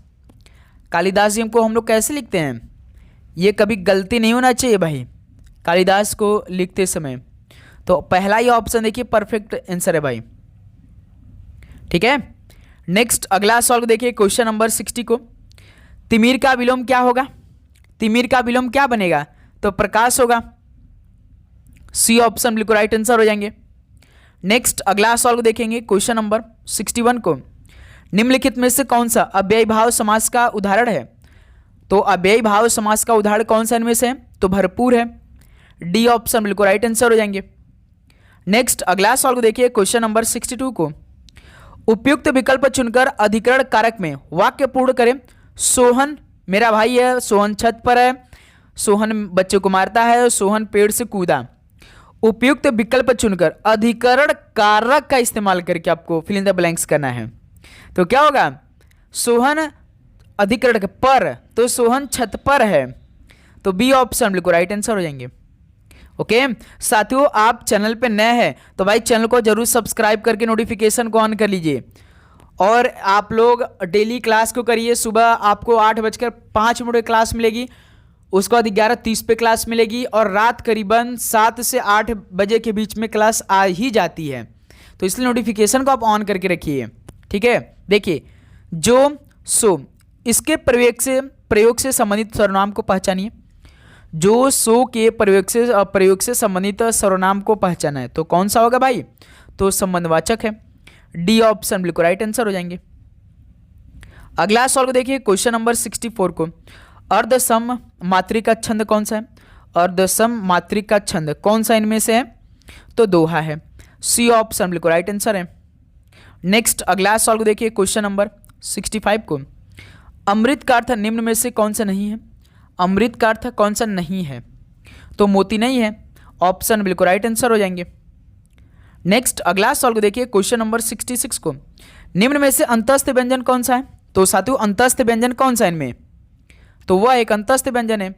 कालिदास जी को हम लोग कैसे लिखते हैं? ये कभी गलती नहीं होना चाहिए भाई कालिदास को लिखते समय। तो पहला ही ऑप्शन देखिए परफेक्ट आंसर है भाई, ठीक है। नेक्स्ट अगला सवाल को देखिए, क्वेश्चन नंबर 60 को, तिमिर का विलोम क्या होगा? तिमिर का विलोम क्या बनेगा? तो प्रकाश होगा, सी ऑप्शन बिल्कुल राइट आंसर हो जाएंगे। नेक्स्ट अगला सवाल को देखेंगे, क्वेश्चन नंबर 61 को, निम्नलिखित में से कौन सा अव्ययी भाव समास का उदाहरण है? तो अव्ययी भाव समास का उदाहरण कौन सा इनमें से है? तो भरपूर है, डी ऑप्शन बिल्कुल राइट आंसर हो जाएंगे। नेक्स्ट अगला सवाल को देखिए, क्वेश्चन नंबर 62 को, उपयुक्त विकल्प चुनकर अधिकरण कारक में वाक्य पूर्ण करें। सोहन मेरा भाई है, सोहन छत पर है, सोहन बच्चे को मारता है, सोहन पेड़ से कूदा। उपयुक्त विकल्प चुनकर अधिकरण कारक का इस्तेमाल करके आपको फिल इन द ब्लैंक्स करना है। तो क्या होगा? सोहन अधिकरण के पर, तो सोहन छत पर है, तो बी ऑप्शन बिल्कुल राइट आंसर हो जाएंगे। ओके साथियों, आप चैनल पे नए हैं तो भाई चैनल को जरूर सब्सक्राइब करके नोटिफिकेशन को ऑन कर लीजिए। और आप लोग डेली क्लास को करिए। सुबह आपको 8:05 क्लास मिलेगी, उसके बाद 11:30 पे क्लास मिलेगी, और रात करीबन 7 से 8 बजे के बीच में क्लास आ ही जाती है। तो इसलिए नोटिफिकेशन को आप ऑन करके रखिए, ठीक है। देखिए, जो सो इसके प्रयोग से संबंधित सर्वनाम को पहचानिए। जो सो के प्रयोग से संबंधित सर्वनाम को पहचाना है तो कौन सा होगा भाई? तो संबंधवाचक है, डी ऑप्शन बिल्कुल राइट आंसर हो जाएंगे। अगला सवाल को देखिए, क्वेश्चन नंबर 64 को, अर्धसम मात्रिका छंद कौन सा है? अर्धसम मात्रिका छंद कौन सा इनमें से है? तो दोहा है, सी ऑप्शन बिल्कुल राइट आंसर है। नेक्स्ट अगला सवाल को देखिए, क्वेश्चन नंबर 65 को, अमृत का अर्थ निम्न में से कौन सा नहीं है? अमृत का अर्थ कौन सा नहीं है? तो मोती नहीं है, ऑप्शन बिल्कुल राइट आंसर हो जाएंगे। नेक्स्ट अगला सवाल को देखिए, क्वेश्चन नंबर 66 को, निम्न में से अंतस्थ व्यंजन कौन सा है? तो साथियों अंतस्थ व्यंजन कौन सा इनमें? तो वह एक अंतस्थ व्यंजन है,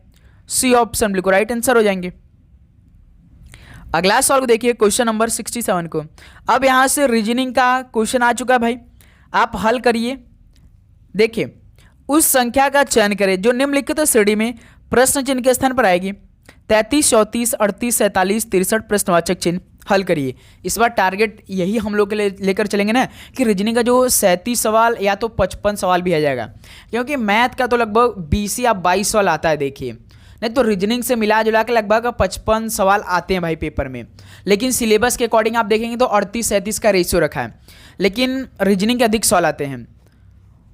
सी ऑप्शन बिल्कुल राइट आंसर हो जाएंगे। अगला सवाल को देखिए, क्वेश्चन नंबर 67 को, अब यहां से रीजनिंग का क्वेश्चन आ चुका है भाई, आप हल करिए। देखिए, उस संख्या का चयन करें जो निम्नलिखित श्रेणी में प्रश्न चिन्ह के स्थान पर आएगी। 33, 34, 38, 47, 63 प्रश्नवाचक चिन्ह हल करिए। इस बार टारगेट यही हम लोग के लिए लेकर चलेंगे ना कि रीजनिंग का जो 37 सवाल या तो 55 सवाल भी आ जाएगा, क्योंकि मैथ का तो लगभग 20 या 22 सवाल आता है। देखिए, नहीं तो रीजनिंग से मिला जुला के लगभग 55 सवाल आते हैं भाई पेपर में, लेकिन सिलेबस के अकॉर्डिंग आप देखेंगे तो 38-37 का रेशियो रखा है, लेकिन रीजनिंग के अधिक सवाल आते हैं।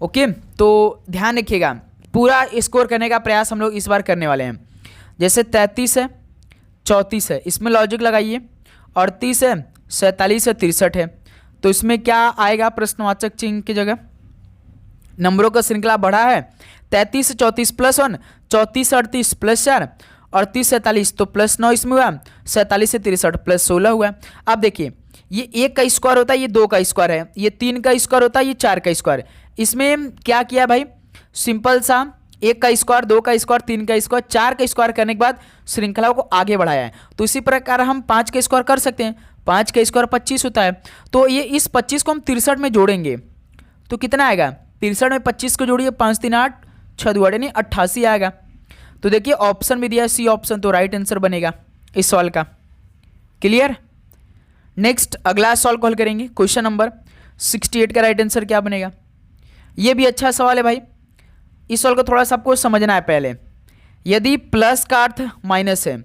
ओके, तो ध्यान रखिएगा, पूरा स्कोर करने का प्रयास हम लोग इस बार करने वाले हैं। जैसे 33 है, 34 है, इसमें लॉजिक लगाइए, 38 है, 47 है, 63 है, तो इसमें क्या आएगा प्रश्नवाचक चिन्ह की जगह? नंबरों का श्रृंखला बढ़ा है, 33 से 34 +1, 34 से 38 +4, 38 से 47 तो +9 इसमें हुआ, 47 से 63 +16 हुआ। अब देखिए ये 1 का स्क्वायर होता है, ये 2 का स्क्वायर है, ये 3 का स्क्वायर होता है, ये 4 का स्क्वायर। इसमें क्या किया भाई, सिंपल सा 1 का स्क्वायर, 2 का स्क्वायर, 3 का स्क्वायर, 4 का स्क्वायर करने के बाद श्रृंखलाओं को आगे बढ़ाया है। तो इसी प्रकार हम 5 का स्क्वायर कर सकते हैं, 5 का स्क्वायर 25 होता है, तो ये इस 25 को हम 63 में जोड़ेंगे तो कितना आएगा, 63 में 25 को जोड़िए, 5 3 8 6 2 8 यानी 88 आएगा। तो देखिए ऑप्शन भी दिया है सी ऑप्शन, तो राइट आंसर बनेगा इस सवाल का। क्लियर? नेक्स्ट अगला सवाल को हल करेंगे, क्वेश्चन नंबर 68 का राइट आंसर क्या बनेगा? ये भी अच्छा सवाल है भाई, इस सवाल को थोड़ा सा आपको समझना है पहले। यदि प्लस का अर्थ माइनस है,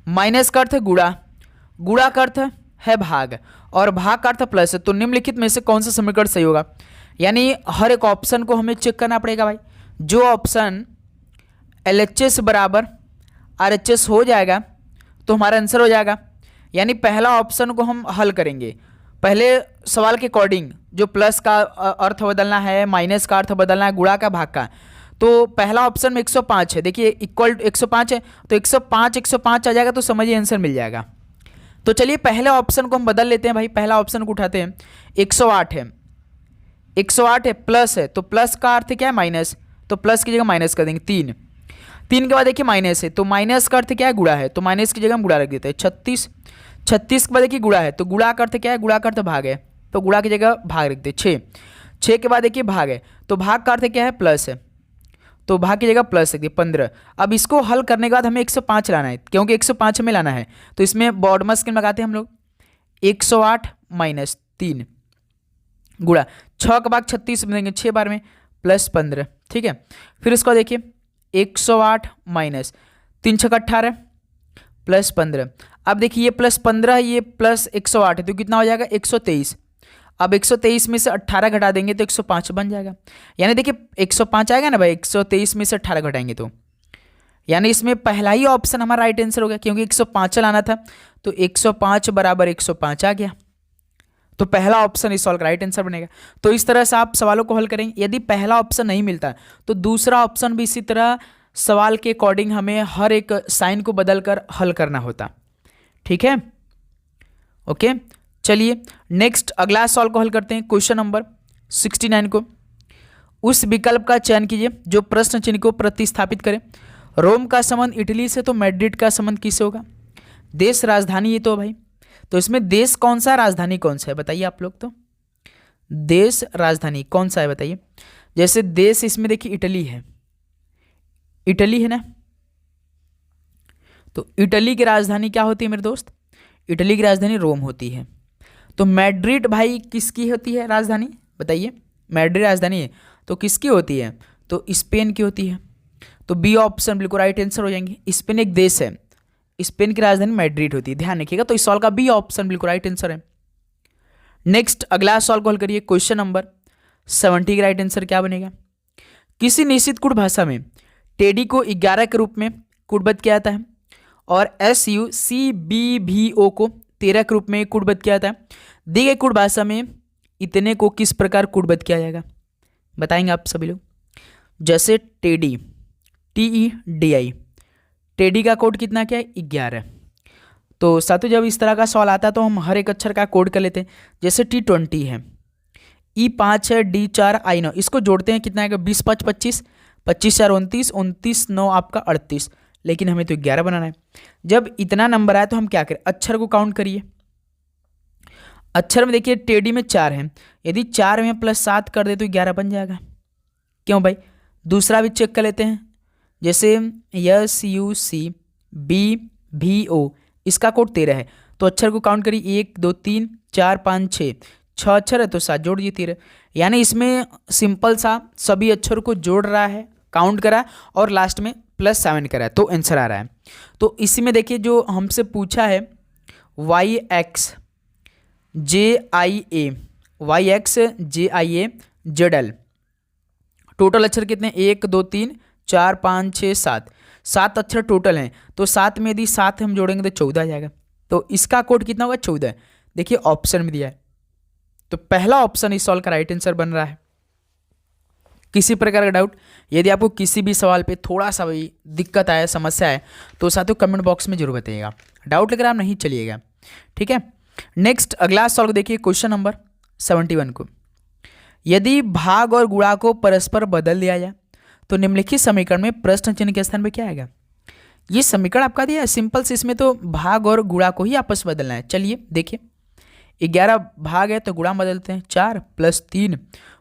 माइनस का अर्थ है गुणा, गुणा का अर्थ है भाग, और भाग का अर्थ प्लस है, तो निम्नलिखित में से कौन सा समीकरण सही होगा? यानी हर एक ऑप्शन को हमें चेक करना पड़ेगा भाई। जो ऑप्शन LHS बराबर RHS हो जाएगा तो हमारा आंसर हो जाएगा। यानी पहला ऑप्शन को हम हल करेंगे पहले सवाल के अकॉर्डिंग, जो प्लस का अर्थ बदलना है, माइनस का अर्थ बदलना है, गुणा का, भाग का। तो पहला ऑप्शन में 105 है, देखिए इक्वल 105 है, तो 105 आ जाएगा, तो समझिए आंसर मिल जाएगा। तो चलिए पहले ऑप्शन को हम बदल लेते हैं भाई, पहला ऑप्शन को उठाते हैं, 108 है, 108 है, प्लस है, तो प्लस का अर्थ क्या है, माइनस, तो प्लस की जगह माइनस कर देंगे, 3 के बाद देखिए माइनस है, तो माइनस का अर्थ क्या है, गुणा है, तो माइनस की जगह हम गुणा रख देते हैं। 36 के बाद देखिए गुणा है, तो गुणा का अर्थ क्या है, गुणा का अर्थ भाग है, तो गुणा की जगह भाग रखते हैं। 6 के बाद देखिए भाग है, तो भाग का अर्थ क्या है, प्लस है, तो भाग की जगह प्लस रख दिए। 15। अब इसको हल करने के बाद हमें 105 लाना है, क्योंकि 105 हमें लाना है, तो इसमें बॉडमस स्क्रीन लगाते हैं हम लोग, 108 माइनस 3 गुणा 6 का भाग 36 में देंगे, 6 बार में +15, ठीक है। फिर इसको देखिए 108 माइनस 3 6 18 +15। अब देखिए ये +15 ये +108 है, तो कितना हो जाएगा, 123। अब 123 में से 18 घटा देंगे तो 105 बन जाएगा। यानी देखिए 105 आएगा ना भाई, 123 में से 18 घटाएंगे तो, यानी इसमें पहला ही ऑप्शन हमारा राइट आंसर हो गया, क्योंकि 105 लाना था, तो 105 बराबर 105 आ गया, तो पहला ऑप्शन इस सवाल का राइट आंसर बनेगा। तो इस तरह से आप सवालों को हल करेंगे। यदि पहला ऑप्शन नहीं मिलता तो दूसरा ऑप्शन भी इसी तरह सवाल के अकॉर्डिंग हमें हर एक साइन को बदलकर हल करना होता, ठीक है। ओके, चलिए नेक्स्ट अगला सवाल को हल करते हैं, क्वेश्चन नंबर 69 को। उस विकल्प का चयन कीजिए जो प्रश्न चिन्ह को प्रतिस्थापित करे। रोम का संबंध इटली से, तो मैड्रिड का संबंध किससे होगा? देश राजधानी ये तो भाई, तो इसमें देश कौन सा, राजधानी कौन सा है बताइए आप लोग। तो देश राजधानी कौन सा है बताइए। जैसे देश इसमें देखिए इटली है, इटली है ना, तो इटली की राजधानी क्या होती है मेरे दोस्त? इटली की राजधानी रोम होती है। तो मैड्रिड भाई किसकी होती है राजधानी बताइए? मैड्रिड राजधानी है तो किसकी होती है? तो स्पेन की होती है। तो बी ऑप्शन बिल्कुल राइट आंसर हो जाएंगे। स्पेन एक देश है, स्पेन की राजधानी मैड्रिड होती है, ध्यान रखिएगा। तो इस सवाल का बी ऑप्शन बिल्कुल राइट आंसर है। नेक्स्ट अगला सवाल को हल करिए, क्वेश्चन नंबर 70 का राइट आंसर क्या बनेगा? किसी निश्चित कूट भाषा में टेडी को 11 के रूप में कूटबद्ध किया जाता है और SUCBVO को 13 के रूप में कूटबद्ध किया जाता है। दी गई कूट भाषा में इतने को किस प्रकार कूटबद्ध किया जाएगा बताएंगे आप सभी लोग। जैसे टेडी TEDI, टेडी का कोड कितना क्या है? 11। तो साथियों जब इस तरह का सवाल आता है तो हम हर एक अक्षर का कोड कर लेते हैं। जैसे T20 है, E5 है, D4 I9, इसको जोड़ते हैं कितना आएगा? 20 5 25, 25 4 29, 29 9 आपका 38, लेकिन हमें तो 11 बनाना है। जब इतना नंबर आए तो हम क्या करें? अक्षर को काउंट करिए। अक्षर में देखिए टेडी में 4 है, यदि 4 में +7 कर दे तो 11 बन जाएगा। क्यों भाई? दूसरा भी चेक कर लेते हैं। जैसे SUCBVO, इसका कोड 13 है, तो अक्षर को काउंट करिए 1 2 3 4 5 6 अक्षर है तो 7 जोड़ दिए 13। यानी इसमें सिंपल सा सभी अक्षरों को जोड़ रहा है, काउंट करा और लास्ट में +7 करा है तो आंसर आ रहा है। तो इसी में देखिए जो हमसे पूछा है YXJIA टोटल अक्षर कितने 1 2 3 4 5 6 7 7 अक्षर टोटल हैं। तो 7 में यदि 7 हम जोड़ेंगे तो 14 आ जाएगा। तो इसका कोड कितना होगा 14। देखिए ऑप्शन में दिया है तो पहला ऑप्शन इस सवाल का राइट आंसर बन रहा है। किसी प्रकार का डाउट, यदि आपको किसी भी सवाल पे थोड़ा सा भी दिक्कत आए, समस्या है, तो साथियों कमेंट बॉक्स में जरूर बताइएगा। डाउट लेकर आप नहीं चलिएगा, ठीक है। नेक्स्ट अगला सवाल को देखिए, क्वेश्चन नंबर 71 को। यदि भाग और गुणा को परस्पर बदल दिया जाए तो निम्नलिखित समीकरण में प्रश्न चिन्ह के स्थान पर क्या आएगा। ये समीकरण आपका दिया है सिंपल से, इसमें तो भाग और गुणा को ही आपस में बदलना है। चलिए देखिए 11 भाग है तो गुणा में बदलते हैं 4 + 3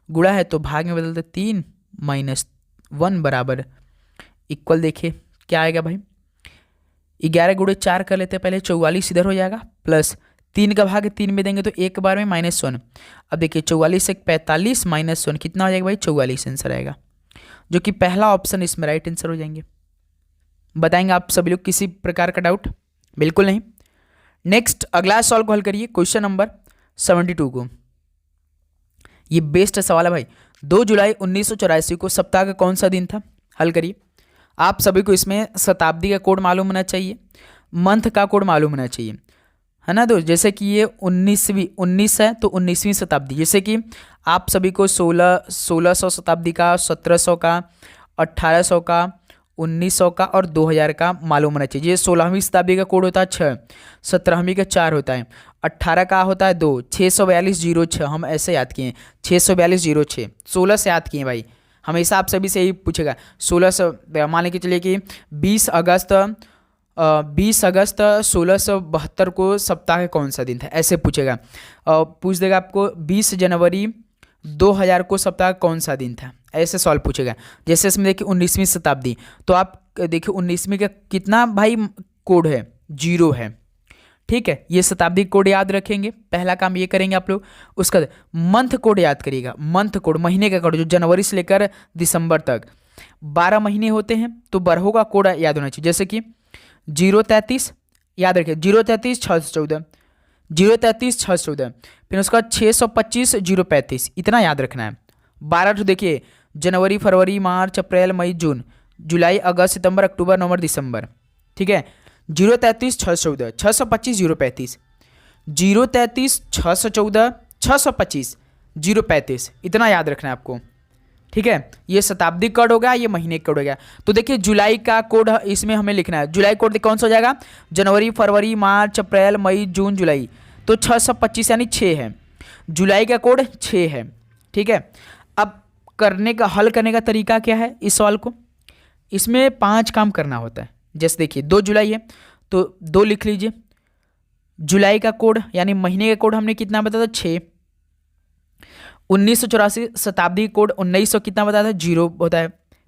गुणा है तो भाग में बदलते 3 - 1 बराबर इक्वल। देखिए क्या आएगा भाई, 11 गुणे 4 कर लेते हैं पहले, 44 इधर हो जाएगा, प्लस 3 का भाग 3 में देंगे तो एक बार में -1। अब देखिए 44 से 45 -1 कितना हो जाएगा भाई 44 आंसर आएगा, जो कि पहला ऑप्शन इसमें राइट आंसर हो जाएंगे। बताएंगे आप सभी लोग किसी प्रकार का डाउट? बिल्कुल नहीं। नेक्स्ट अगला सवाल को हल करिए, क्वेश्चन नंबर 72 को। ये बेस्ट सवाल है भाई। 2 जुलाई 1984 को सप्ताह का कौन सा दिन था? हल करिए। आप सभी को इसमें शताब्दी का कोड मालूम होना चाहिए, मंथ का कोड मालूम होना चाहिए, है ना। तो जैसे कि ये 19 है तो 19वीं शताब्दी, जैसे कि आप सभी को 1600 शताब्दी का, 1700 का, 1800 का, 1900 का और 2000 का मालूम होना चाहिए। ये 16वीं शताब्दी का कोड होता है 6, 17वीं का 4 होता है, 18 का होता है 2, 64206 हम ऐसे याद किए, 64206 16 से याद किए भाई। हमेशा आप सभी से यही पूछेगा 16 से, मान लेके चलिए कि 20 अगस्त 1672 को सप्ताह का कौन सा दिन था, ऐसे पूछेगा। पूछ देगा आपको 20 जनवरी 2000 को सप्ताह का कौन सा दिन था, ऐसे सवाल पूछेगा। जैसे इसमें देखिए 19वीं शताब्दी, तो आप देखिए 19वीं का कितना भाई कोड है 0 है, ठीक है। ये शताब्दी कोड याद रखेंगे, पहला काम ये करेंगे आप लोग। उसका मंथ कोड याद करिएगा, मंथ कोड महीने का कोड, जो जनवरी से लेकर दिसंबर तक 12 महीने होते हैं तो बरहों का कोड याद होना चाहिए। जैसे कि 033 याद रखिए, 033 614, 033 614, फिर उसका 625 035, इतना याद रखना है। 12 तो देखिए जनवरी, फरवरी, मार्च, अप्रैल, मई, जून, जुलाई, अगस्त, सितंबर, अक्टूबर, नवंबर, दिसंबर, ठीक है। 033 614, 625 035, 033 614, 625 035, इतना याद रखना है आपको, ठीक है। ये शताब्दी कोड होगा, ये महीने कोड होगा। तो देखिए जुलाई का कोड इसमें हमें लिखना है। जुलाई कोड कौन सा हो जाएगा, जनवरी, फरवरी, मार्च, अप्रैल, मई, जून, जुलाई, तो 625 यानी 6 है। जुलाई का कोड 6 है, ठीक है। अब हल करने का तरीका क्या है इस सवाल को, इसमें 5 काम करना होता है। जैसे देखिए 2 जुलाई है तो 2 लिख लीजिए, जुलाई का कोड यानी महीने का कोड हमने कितना बताया था 6, 1984 शताब्दी कोड 1900 कितना बताया था 0 होता है।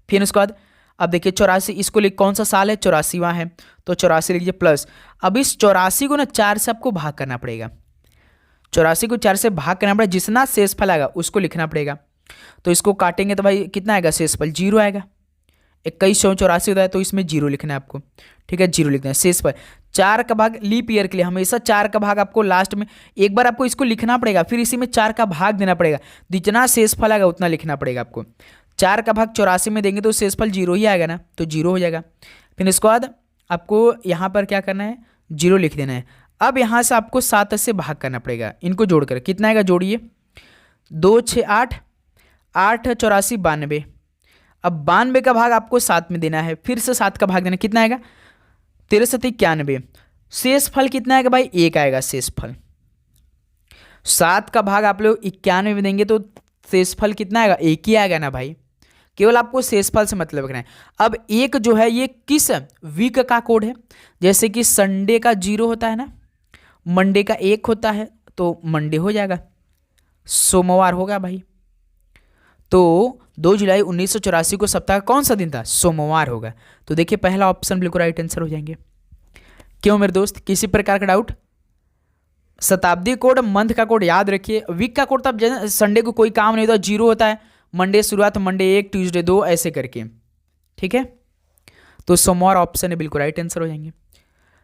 फिर उसके बाद अब देखिए 84, इसको लिख, कौन सा साल है 84वां है तो 84 लिखिए, प्लस अब इस 84 को ना 4 से आपको भाग करना पड़ेगा, 84 को 4 से भाग करना पड़ेगा, जितना शेषफल आएगा उसको लिखना पड़ेगा। तो इसको काटेंगे तो भाई कितना आएगा शेषफल 0 आएगा। 2184 होता है तो इसमें 0 लिखना है आपको, ठीक है, 0 लिखना है। शेषफल 4 का भाग लीप ईयर के लिए हमेशा 4 का भाग आपको लास्ट में एक बार आपको इसको लिखना पड़ेगा, फिर इसी में 4 का भाग देना पड़ेगा, जितना शेषफल आएगा उतना लिखना पड़ेगा आपको। 4 का भाग 84 में देंगे तो शेषफल 0 ही आएगा ना, तो 0 हो जाएगा। फिर इसके बाद आपको यहाँ पर क्या करना है 0 लिख देना है। अब यहाँ से आपको 7 से भाग करना पड़ेगा, इनको जोड़कर कितना आएगा जोड़िए, 2 6 8 8 84 92। अब 92 का भाग आपको 7 में देना है, फिर से 7 का भाग देना, कितना आएगा 13 7 91। शेषफल कितना आएगा भाई 1 आएगा शेषफल। 7 का भाग आप लोग 91 में देंगे तो शेषफल कितना आएगा 1 ही आएगा ना भाई, केवल आपको शेषफल से मतलब रखना है। अब 1 जो है ये किस वीक का कोड है, जैसे कि संडे का 0 होता है ना, मंडे का 1 होता है तो मंडे हो जाएगा, सोमवार होगा भाई। तो 2 जुलाई 1984 को सप्ताह कौन सा दिन था, सोमवार होगा। तो देखिए पहला ऑप्शन बिल्कुल राइट आंसर हो जाएंगे। क्यों मेरे दोस्त, किसी प्रकार का डाउट? शताब्दी कोड, मंथ का कोड याद रखिए, वीक का कोड तब संडे को कोई काम नहीं होता 0 होता है, मंडे शुरुआत, मंडे 1, ट्यूसडे 2 ऐसे करके, ठीक है। तो सम और ऑप्शन है बिल्कुल राइट आंसर हो जाएंगे।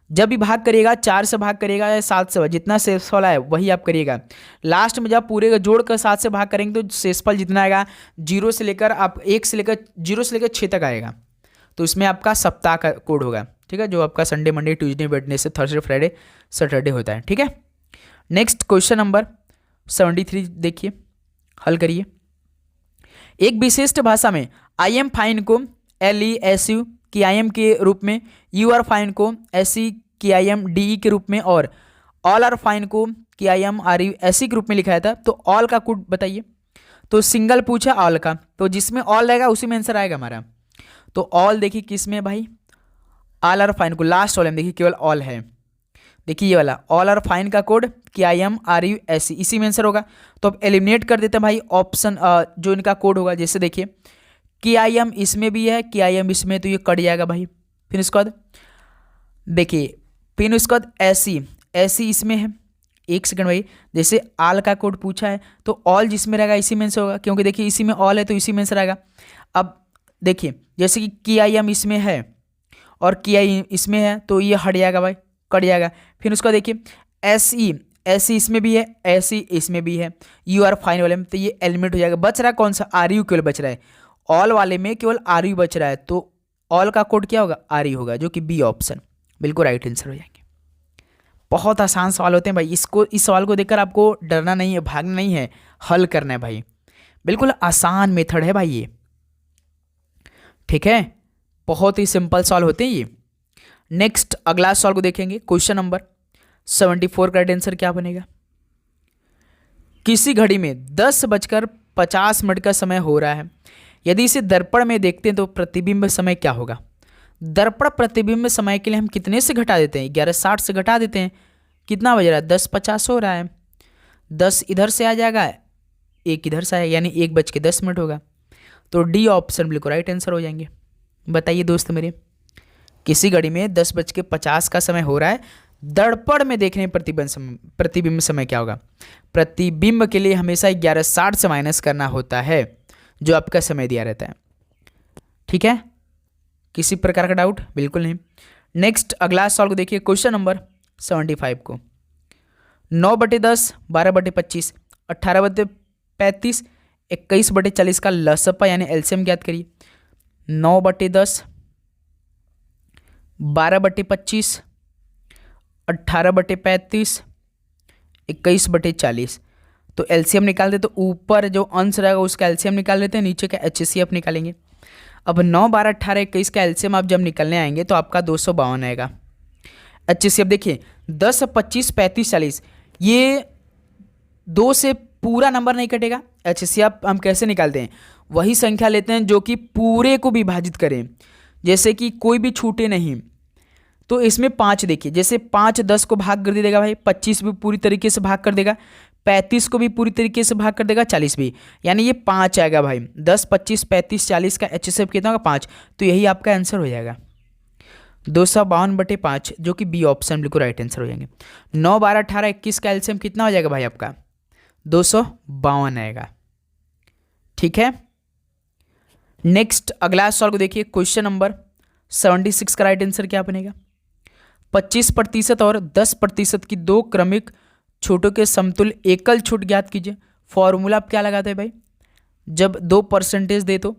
जब भी भाग करिएगा 4 से भाग करिएगा या 7 से, जितना शेषफल है वही आप करिएगा। लास्ट में जब पूरे का जोड़ कर 7 से भाग करेंगे तो शेषफल जितना आएगा 0 से लेकर आप 1 से लेकर 0 से लेकर 6 तक आएगा। तो इसमें आपका सप्ताह का कोड होगा, ठीक है, जो आपका Sunday Monday Tuesday Wednesday Thursday Friday Saturday होता है, ठीक है। नेक्स्ट क्वेश्चन नंबर 73 देखिए, हल करिए। एक विशिष्ट भाषा में आई एम फाइन को LESU की IM के रूप में, यू आर फाइन को SE की IM DE के रूप में और ऑल आर फाइन को की IM RU SE के रूप में लिखाया था। तो ऑल का कोड बताइए। तो सिंगल पूछा ऑल का, तो जिसमें ऑल रहेगा उसी में आंसर आएगा हमारा। तो ऑल देखिए किस में भाई, ऑल आर फाइन को लास्ट ऑल में देखिए केवल ऑल है, देखिए ये वाला ऑल आर फाइन का कोड कि IM RU SE इसी में आंसर होगा। तो अब एलिमिनेट कर देते हैं भाई ऑप्शन जो इनका कोड होगा। जैसे देखिए कि IM इसमें भी है, कि IM इसमें, तो ये कट जाएगा भाई। फिर उसके बाद देखिए, फिर उसके बाद SE इसमें है। एक सेकंड भाई, जैसे ऑल का कोड पूछा है तो ऑल जिसमें रहेगा इसी में आंसर होगा, क्योंकि देखिए इसी में ऑल है तो इसी में आंसर आएगा। अब देखिए जैसे कि IM इसमें है और कि आई इसमें है तो ये हट जाएगा भाई, कट जाएगा। फिर उसका देखिए SE इसमें भी है, SE इसमें भी है, यू आर फाइन वाले में, तो ये एलिमेंट हो जाएगा। बच रहा है कौन सा, RU केवल बच रहा है, ऑल वाले में केवल RU बच रहा है। तो ऑल का कोड क्या होगा, RU होगा, जो कि बी ऑप्शन बिल्कुल राइट आंसर हो जाएंगे। बहुत आसान सवाल होते हैं भाई, इस सवाल को देखकर आपको डरना नहीं है, भागना नहीं है, हल करना है भाई। बिल्कुल आसान मेथड है भाई ये, ठीक है, बहुत ही सिंपल सवाल होते हैं ये। नेक्स्ट अगला सवाल को देखेंगे, क्वेश्चन नंबर 74 का राइट आंसर क्या बनेगा। किसी घड़ी में 10:50 का समय हो रहा है, यदि इसे दर्पण में देखते हैं तो प्रतिबिंब समय क्या होगा। दर्पण प्रतिबिंब समय के लिए हम कितने से घटा देते हैं, 11:60 से घटा देते हैं। कितना बज रहा है, 10:50 हो रहा है, 10 इधर से आ जाएगा, 1 इधर से आएगा, यानी 1:10 होगा। तो डी ऑप्शन बिल्कुल राइट आंसर हो जाएंगे। बताइए दोस्त मेरे, किसी घड़ी में 10:50 का समय हो रहा है, दर्पण में देखने प्रतिबिंब समय क्या होगा। प्रतिबिंब के लिए हमेशा 11:60 से माइनस करना होता है, जो आपका समय दिया रहता है, ठीक है। किसी प्रकार का डाउट बिल्कुल नहीं। नेक्स्ट अगला सवाल को देखिए, क्वेश्चन नंबर 75 को। 9/10, 12/25, 18/35, 21/40 का लसपा यानी एलसीएम ज्ञात करिए। 9/10, 12/25, 18/35, 21/40। तो एलसीएम निकाल दे, तो ऊपर जो अंश रहेगा उसका एलसीएम निकाल लेते हैं, नीचे का HCF निकालेंगे। अब 9, 12, 18, 21 का एलसीएम आप जब निकलने आएंगे तो आपका 252 आएगा। HCF देखिए 10, 25, 35, 40, ये 2 से पूरा नंबर नहीं कटेगा। HCF हम कैसे निकालते हैं, वही संख्या लेते हैं जो कि पूरे को विभाजित करें, जैसे कि कोई भी छूटे नहीं। तो इसमें 5 देखिए, जैसे 5 10 को भाग कर देगा भाई, 25 भी पूरी तरीके से भाग कर देगा, 35 को भी पूरी तरीके से भाग कर देगा, 40 भी, यानी ये 5 आएगा भाई। 10, 25, 35, 40 का HCF कितना होगा, 5। तो यही आपका आंसर हो जाएगा 252/5, जो कि बी ऑप्शन बिल्कुल राइट आंसर हो जाएंगे। 9, 12, 18, 21 का एलसीएम कितना हो जाएगा भाई आपका, 252 आएगा, ठीक है। नेक्स्ट अगला सवाल को देखिए, क्वेश्चन नंबर 76 का राइट आंसर क्या बनेगा। 25% और 10% की दो क्रमिक छूटों के समतुल्य एकल छूट ज्ञात कीजिए। फॉर्मूला आप क्या लगाते हैं भाई, जब 2% दे तो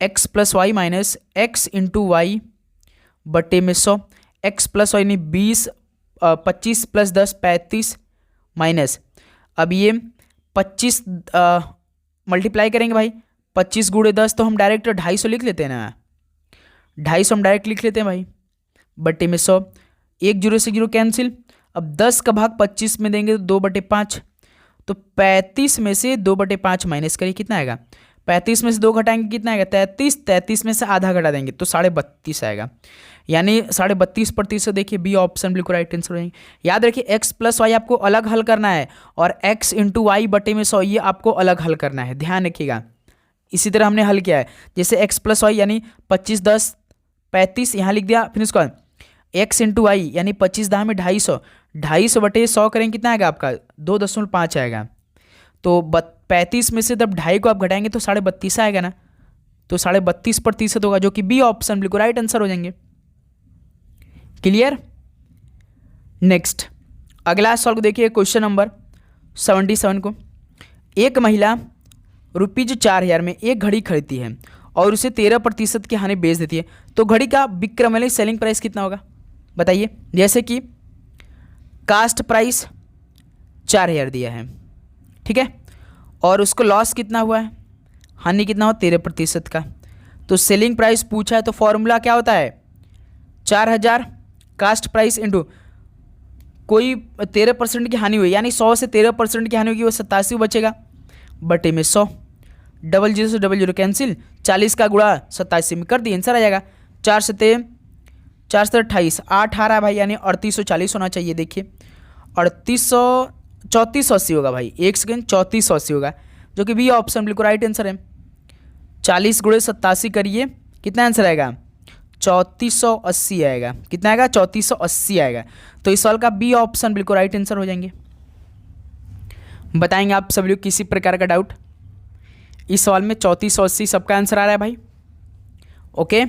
x + y minus x × y बटे में 100, x + y यानी 20, 25 + 10 35 माइनस, अब ये 25 मल्टीप्लाई करेंगे भाई, 25 × 10 तो हम डायरेक्ट 250 लिख लेते हैं ना, 250 हम डायरेक्ट लिख लेते हैं भाई, बटे में 100, 1 0 से 0 कैंसिल। अब 10 का भाग 25 में देंगे तो 2/5, तो 35 में से 2/5 माइनस करिए, कितना आएगा, 35 में से 2 घटाएंगे कितना आएगा, 33, 33 में से आधा घटा देंगे तो 32.5 आएगा, यानी 32.5%। देखिए बी ऑप्शन बिल्कुल राइट आंसर रहेंगे। याद रखिए x + y आपको अलग हल करना है और x × y बटे में 100 ये आपको अलग हल करना है, ध्यान रखिएगा। इसी तरह हमने हल किया है, जैसे x + y यानी 25 10 35 यहाँ लिख दिया, फिर उसके बाद x × y यानी 25 10 में 250, 250 बटे 100 करेंगे कितना आएगा आपका, 2.5 आएगा। तो 35 में से जब 2.5 को आप घटाएंगे तो 32.5 आएगा ना, तो 32.5% होगा, जो कि बी ऑप्शन बिल्कुल राइट आंसर हो जाएंगे। क्लियर। नेक्स्ट अगला सॉल्व देखिए क्वेश्चन नंबर 77 को। एक महिला ₹4,000 में एक घड़ी खरीदती है और उसे 13% की हानि बेच देती है, तो घड़ी का विक्रय सेलिंग प्राइस कितना होगा बताइए। जैसे कि कास्ट प्राइस 4,000 दिया है, ठीक है, और उसको लॉस कितना हुआ है, हानि कितना हो 13% का। तो सेलिंग प्राइस पूछा है तो फॉर्मूला क्या होता है, 4,000 कास्ट प्राइस इंटू कोई 13% की हानि हुई, यानी 100 से 13% की हानि होगी, वो 87 बचेगा, बटे में 100, 00 से 00 कैंसिल, 40 का गुणा 87 में कर दिए, आंसर आ जाएगा 4 से 28, 8 आ रहा है भाई, यानी 3840 होना चाहिए। देखिए 3480 होगा भाई, एक सेकेंड, 3480 होगा, जो कि बी ऑप्शन बिल्कुल राइट आंसर है। 40 गुणे 87 करिए, कितना आंसर आएगा 3480 आएगा। कितना आएगा 3480 आएगा। तो इस सवाल का बी ऑप्शन बिल्कुल राइट आंसर हो जाएंगे। बताएंगे आप सब लोग किसी प्रकार का डाउट इस सवाल में। 3480 सबका आंसर आ रहा है भाई। ओके,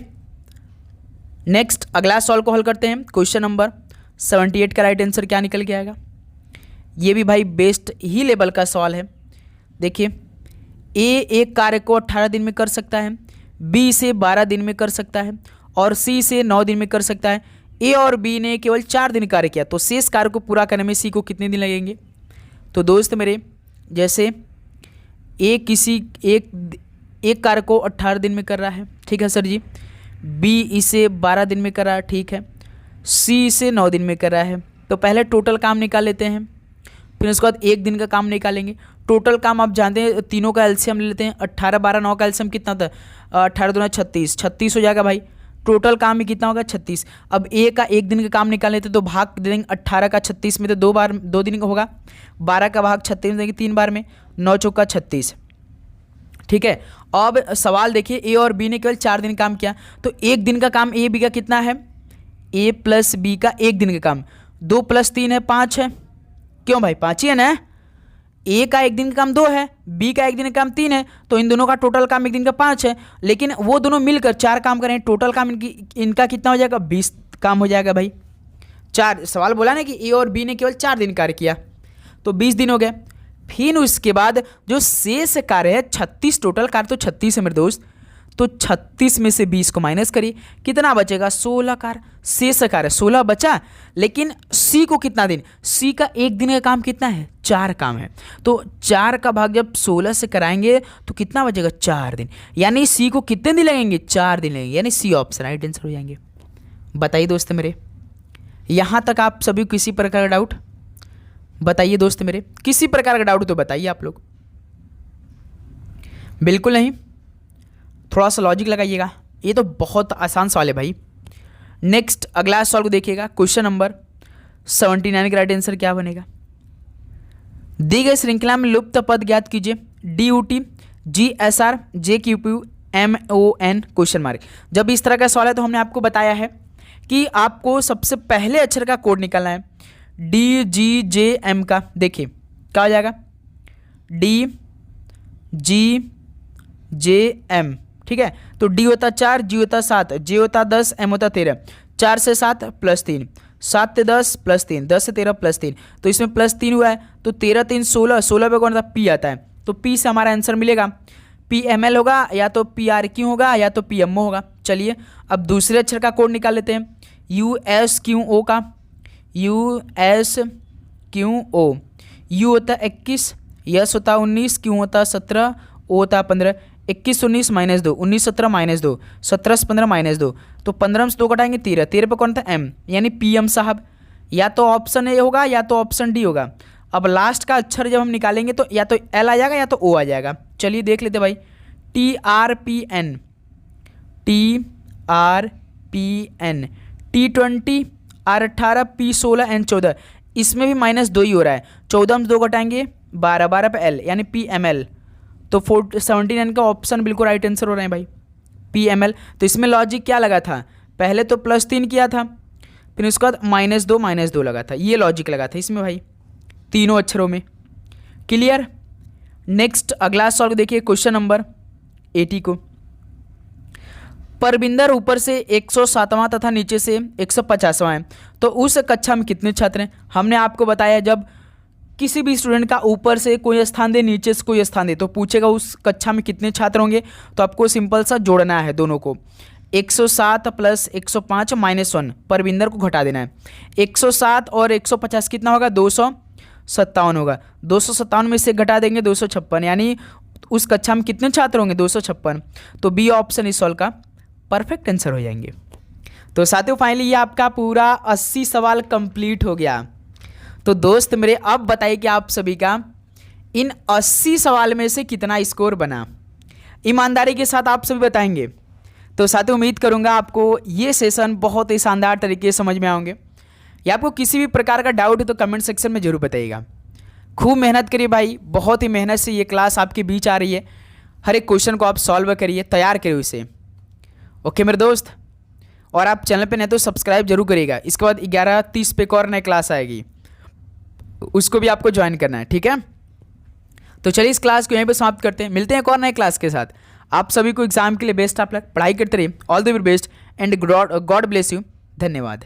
नेक्स्ट अगला सवाल को हल करते हैं। क्वेश्चन नंबर 78 का राइट आंसर क्या निकल के आएगा। ये भी भाई बेस्ट ही लेवल का सवाल है। देखिए, ए एक कार्य को 18 दिन में कर सकता है, बी से 12 दिन में कर सकता है और सी से 9 दिन में कर सकता है। ए और बी ने केवल 4 दिन कार्य किया, तो शेष कार्य को पूरा करने में सी को कितने दिन लगेंगे। तो दोस्त मेरे, जैसे ए किसी एक कार्य को 18 दिन में कर रहा है, ठीक है सर जी, बी इसे 12 दिन में कर रहा है, ठीक है, सी इसे 9 दिन में कर रहा है। तो पहले टोटल काम निकाल लेते हैं, फिर उसके बाद एक दिन का काम निकालेंगे। टोटल काम आप जानते हैं, तीनों का एलसीएम ले लेते हैं। 18 12 9 का एलसीएम कितना था, 18 दूना 36, 36 हो जाएगा भाई। टोटल काम ही कितना होगा 36। अब ए का एक दिन का काम निकाल लेते तो भाग दे देंगे 18 का 36 में, तो 2 दिन का होगा। 12 का भाग 36 में देंगे 3 बार में, 9 चौका 36, ठीक है। अब सवाल देखिए, ए और बी ने केवल 4 दिन काम किया, तो एक दिन का काम ए बी का कितना है, ए प्लस बी का एक दिन का काम 2 + 3 है 5 है। क्यों भाई 5 ही है ना। ए का एक दिन का काम 2 है, बी का एक दिन का काम 3 है, तो इन दोनों का टोटल काम एक दिन का 5 है, लेकिन वो दोनों मिलकर 4 काम करें, टोटल काम इनका कितना हो जाएगा 20 काम हो जाएगा भाई। 4 सवाल बोला ना कि ए और बी ने केवल 4 दिन कार्य किया, तो 20 दिन हो गए। फिर उसके बाद जो शेष कार्य है 36, टोटल कार्य तो 36 है मेरे दोस्त, तो 36 में से 20 को माइनस करिए, कितना बचेगा 16 कार्य। शेष कार्य 16 बचा, लेकिन सी को कितना दिन, सी का एक दिन का काम कितना है 4 काम है, तो 4 का भाग जब 16 से कराएंगे तो कितना बचेगा 4 दिन, यानी सी को कितने दिन लगेंगे 4 दिन लगेंगे, यानी सी ऑप्शन राइट आंसर हो जाएंगे। बताइए दोस्त मेरे, यहाँ तक आप सभी किसी प्रकार का डाउट बताइए दोस्त मेरे, किसी प्रकार का डाउट तो बताइए आप लोग। बिल्कुल नहीं, थोड़ा सा लॉजिक लगाइएगा, ये तो बहुत आसान सवाल है भाई। नेक्स्ट अगला सवाल को देखिएगा, क्वेश्चन नंबर 79 का राइट आंसर क्या बनेगा। दी गई श्रृंखला में लुप्त पद ज्ञात कीजिए, DUT GSR JQP MON question mark. जब इस तरह का सवाल है तो हमने आपको बताया है कि आपको सबसे पहले अक्षर का कोड निकालना है, DGJM का। देखिए क्या हो जाएगा, DGJM, ठीक है। तो D होता 4, G होता 7, J होता 10, M होता 13, 4 से 7 + 3, 7 से 10 + 3, 10 से 13 + 3, तो इसमें +3 हुआ है, तो 13 3 16, 16 पे कौन सा P आता है, तो P से हमारा आंसर मिलेगा PML होगा, या तो PRQ होगा, या तो PMO होगा। चलिए अब दूसरे अक्षर का कोड निकाल लेते हैं, USQO का, USQO, U होता 21, S होता 19, Q होता 17, O होता 15, 21 19 -2, 19 17 -2, 17 से 15 -2, तो 15 से 2 घटाएंगे 13, 13 पे कौन था M, यानी PM साहब। या तो ऑप्शन ए होगा या तो ऑप्शन डी होगा। अब लास्ट का अक्षर जब हम निकालेंगे तो या तो L आ जाएगा या तो O आ जाएगा। चलिए देख लेते भाई, TRPN, TRPN, T20, R18, P16, N14, इसमें भी -2 ही हो रहा है, 14 में 2 घटाएंगे 12, 12 पे L यानी PML, तो 79 का ऑप्शन बिल्कुल राइट आंसर हो रहे हैं भाई, PML। तो इसमें लॉजिक क्या लगा था, पहले तो +3 किया था, फिर उसके बाद -2 लगा था, ये लॉजिक लगा था इसमें भाई, तीनों अक्षरों में। क्लियर। नेक्स्ट अगला सॉल्व देखिए, क्वेश्चन नंबर 80 को। परविंदर ऊपर से 107वां तथा नीचे से 150वां है, तो उस कक्षा में कितने छात्र हैं? हमने आपको बताया जब किसी भी स्टूडेंट का ऊपर से कोई स्थान दे, नीचे से कोई स्थान दे, तो पूछेगा उस कक्षा में कितने छात्र होंगे। तो आपको सिंपल सा जोड़ना है दोनों को, 107 प्लस 105 माइनस 1, परविंदर को घटा देना है। 107 और 150 कितना होगा? 257 होगा। 257 में से घटा देंगे 256, यानी उस कक्षा में कितने छात्र होंगे? 256। तो बी ऑप्शन इस सॉल्व का परफेक्ट आंसर हो जाएंगे। तो साथियों फाइनली ये आपका पूरा 80 सवाल कंप्लीट हो गया। तो दोस्त मेरे अब बताइए कि आप सभी का इन 80 सवाल में से कितना स्कोर बना? ईमानदारी के साथ आप सभी बताएंगे। तो साथियों उम्मीद करूंगा आपको ये सेशन बहुत ही शानदार तरीके से समझ में आएंगे। या आपको किसी भी प्रकार का डाउट है तो कमेंट सेक्शन में जरूर बताइएगा। खूब मेहनत करिए भाई, बहुत ही मेहनत से ये क्लास आपके बीच आ रही है। हर एक क्वेश्चन को आप सॉल्व करिए, तैयार करिए उसे। ओके मेरे दोस्त, और आप चैनल पे नहीं तो सब्सक्राइब जरूर करिएगा। इसके बाद 11:30 पे एक और नई क्लास आएगी, उसको भी आपको ज्वाइन करना है, ठीक है। तो चलिए इस क्लास को यहीं पे समाप्त करते हैं, मिलते हैं एक और नए क्लास के साथ। आप सभी को एग्जाम के लिए बेस्ट ऑफ लक, पढ़ाई करते रहिए, all the very best and God bless you. धन्यवाद।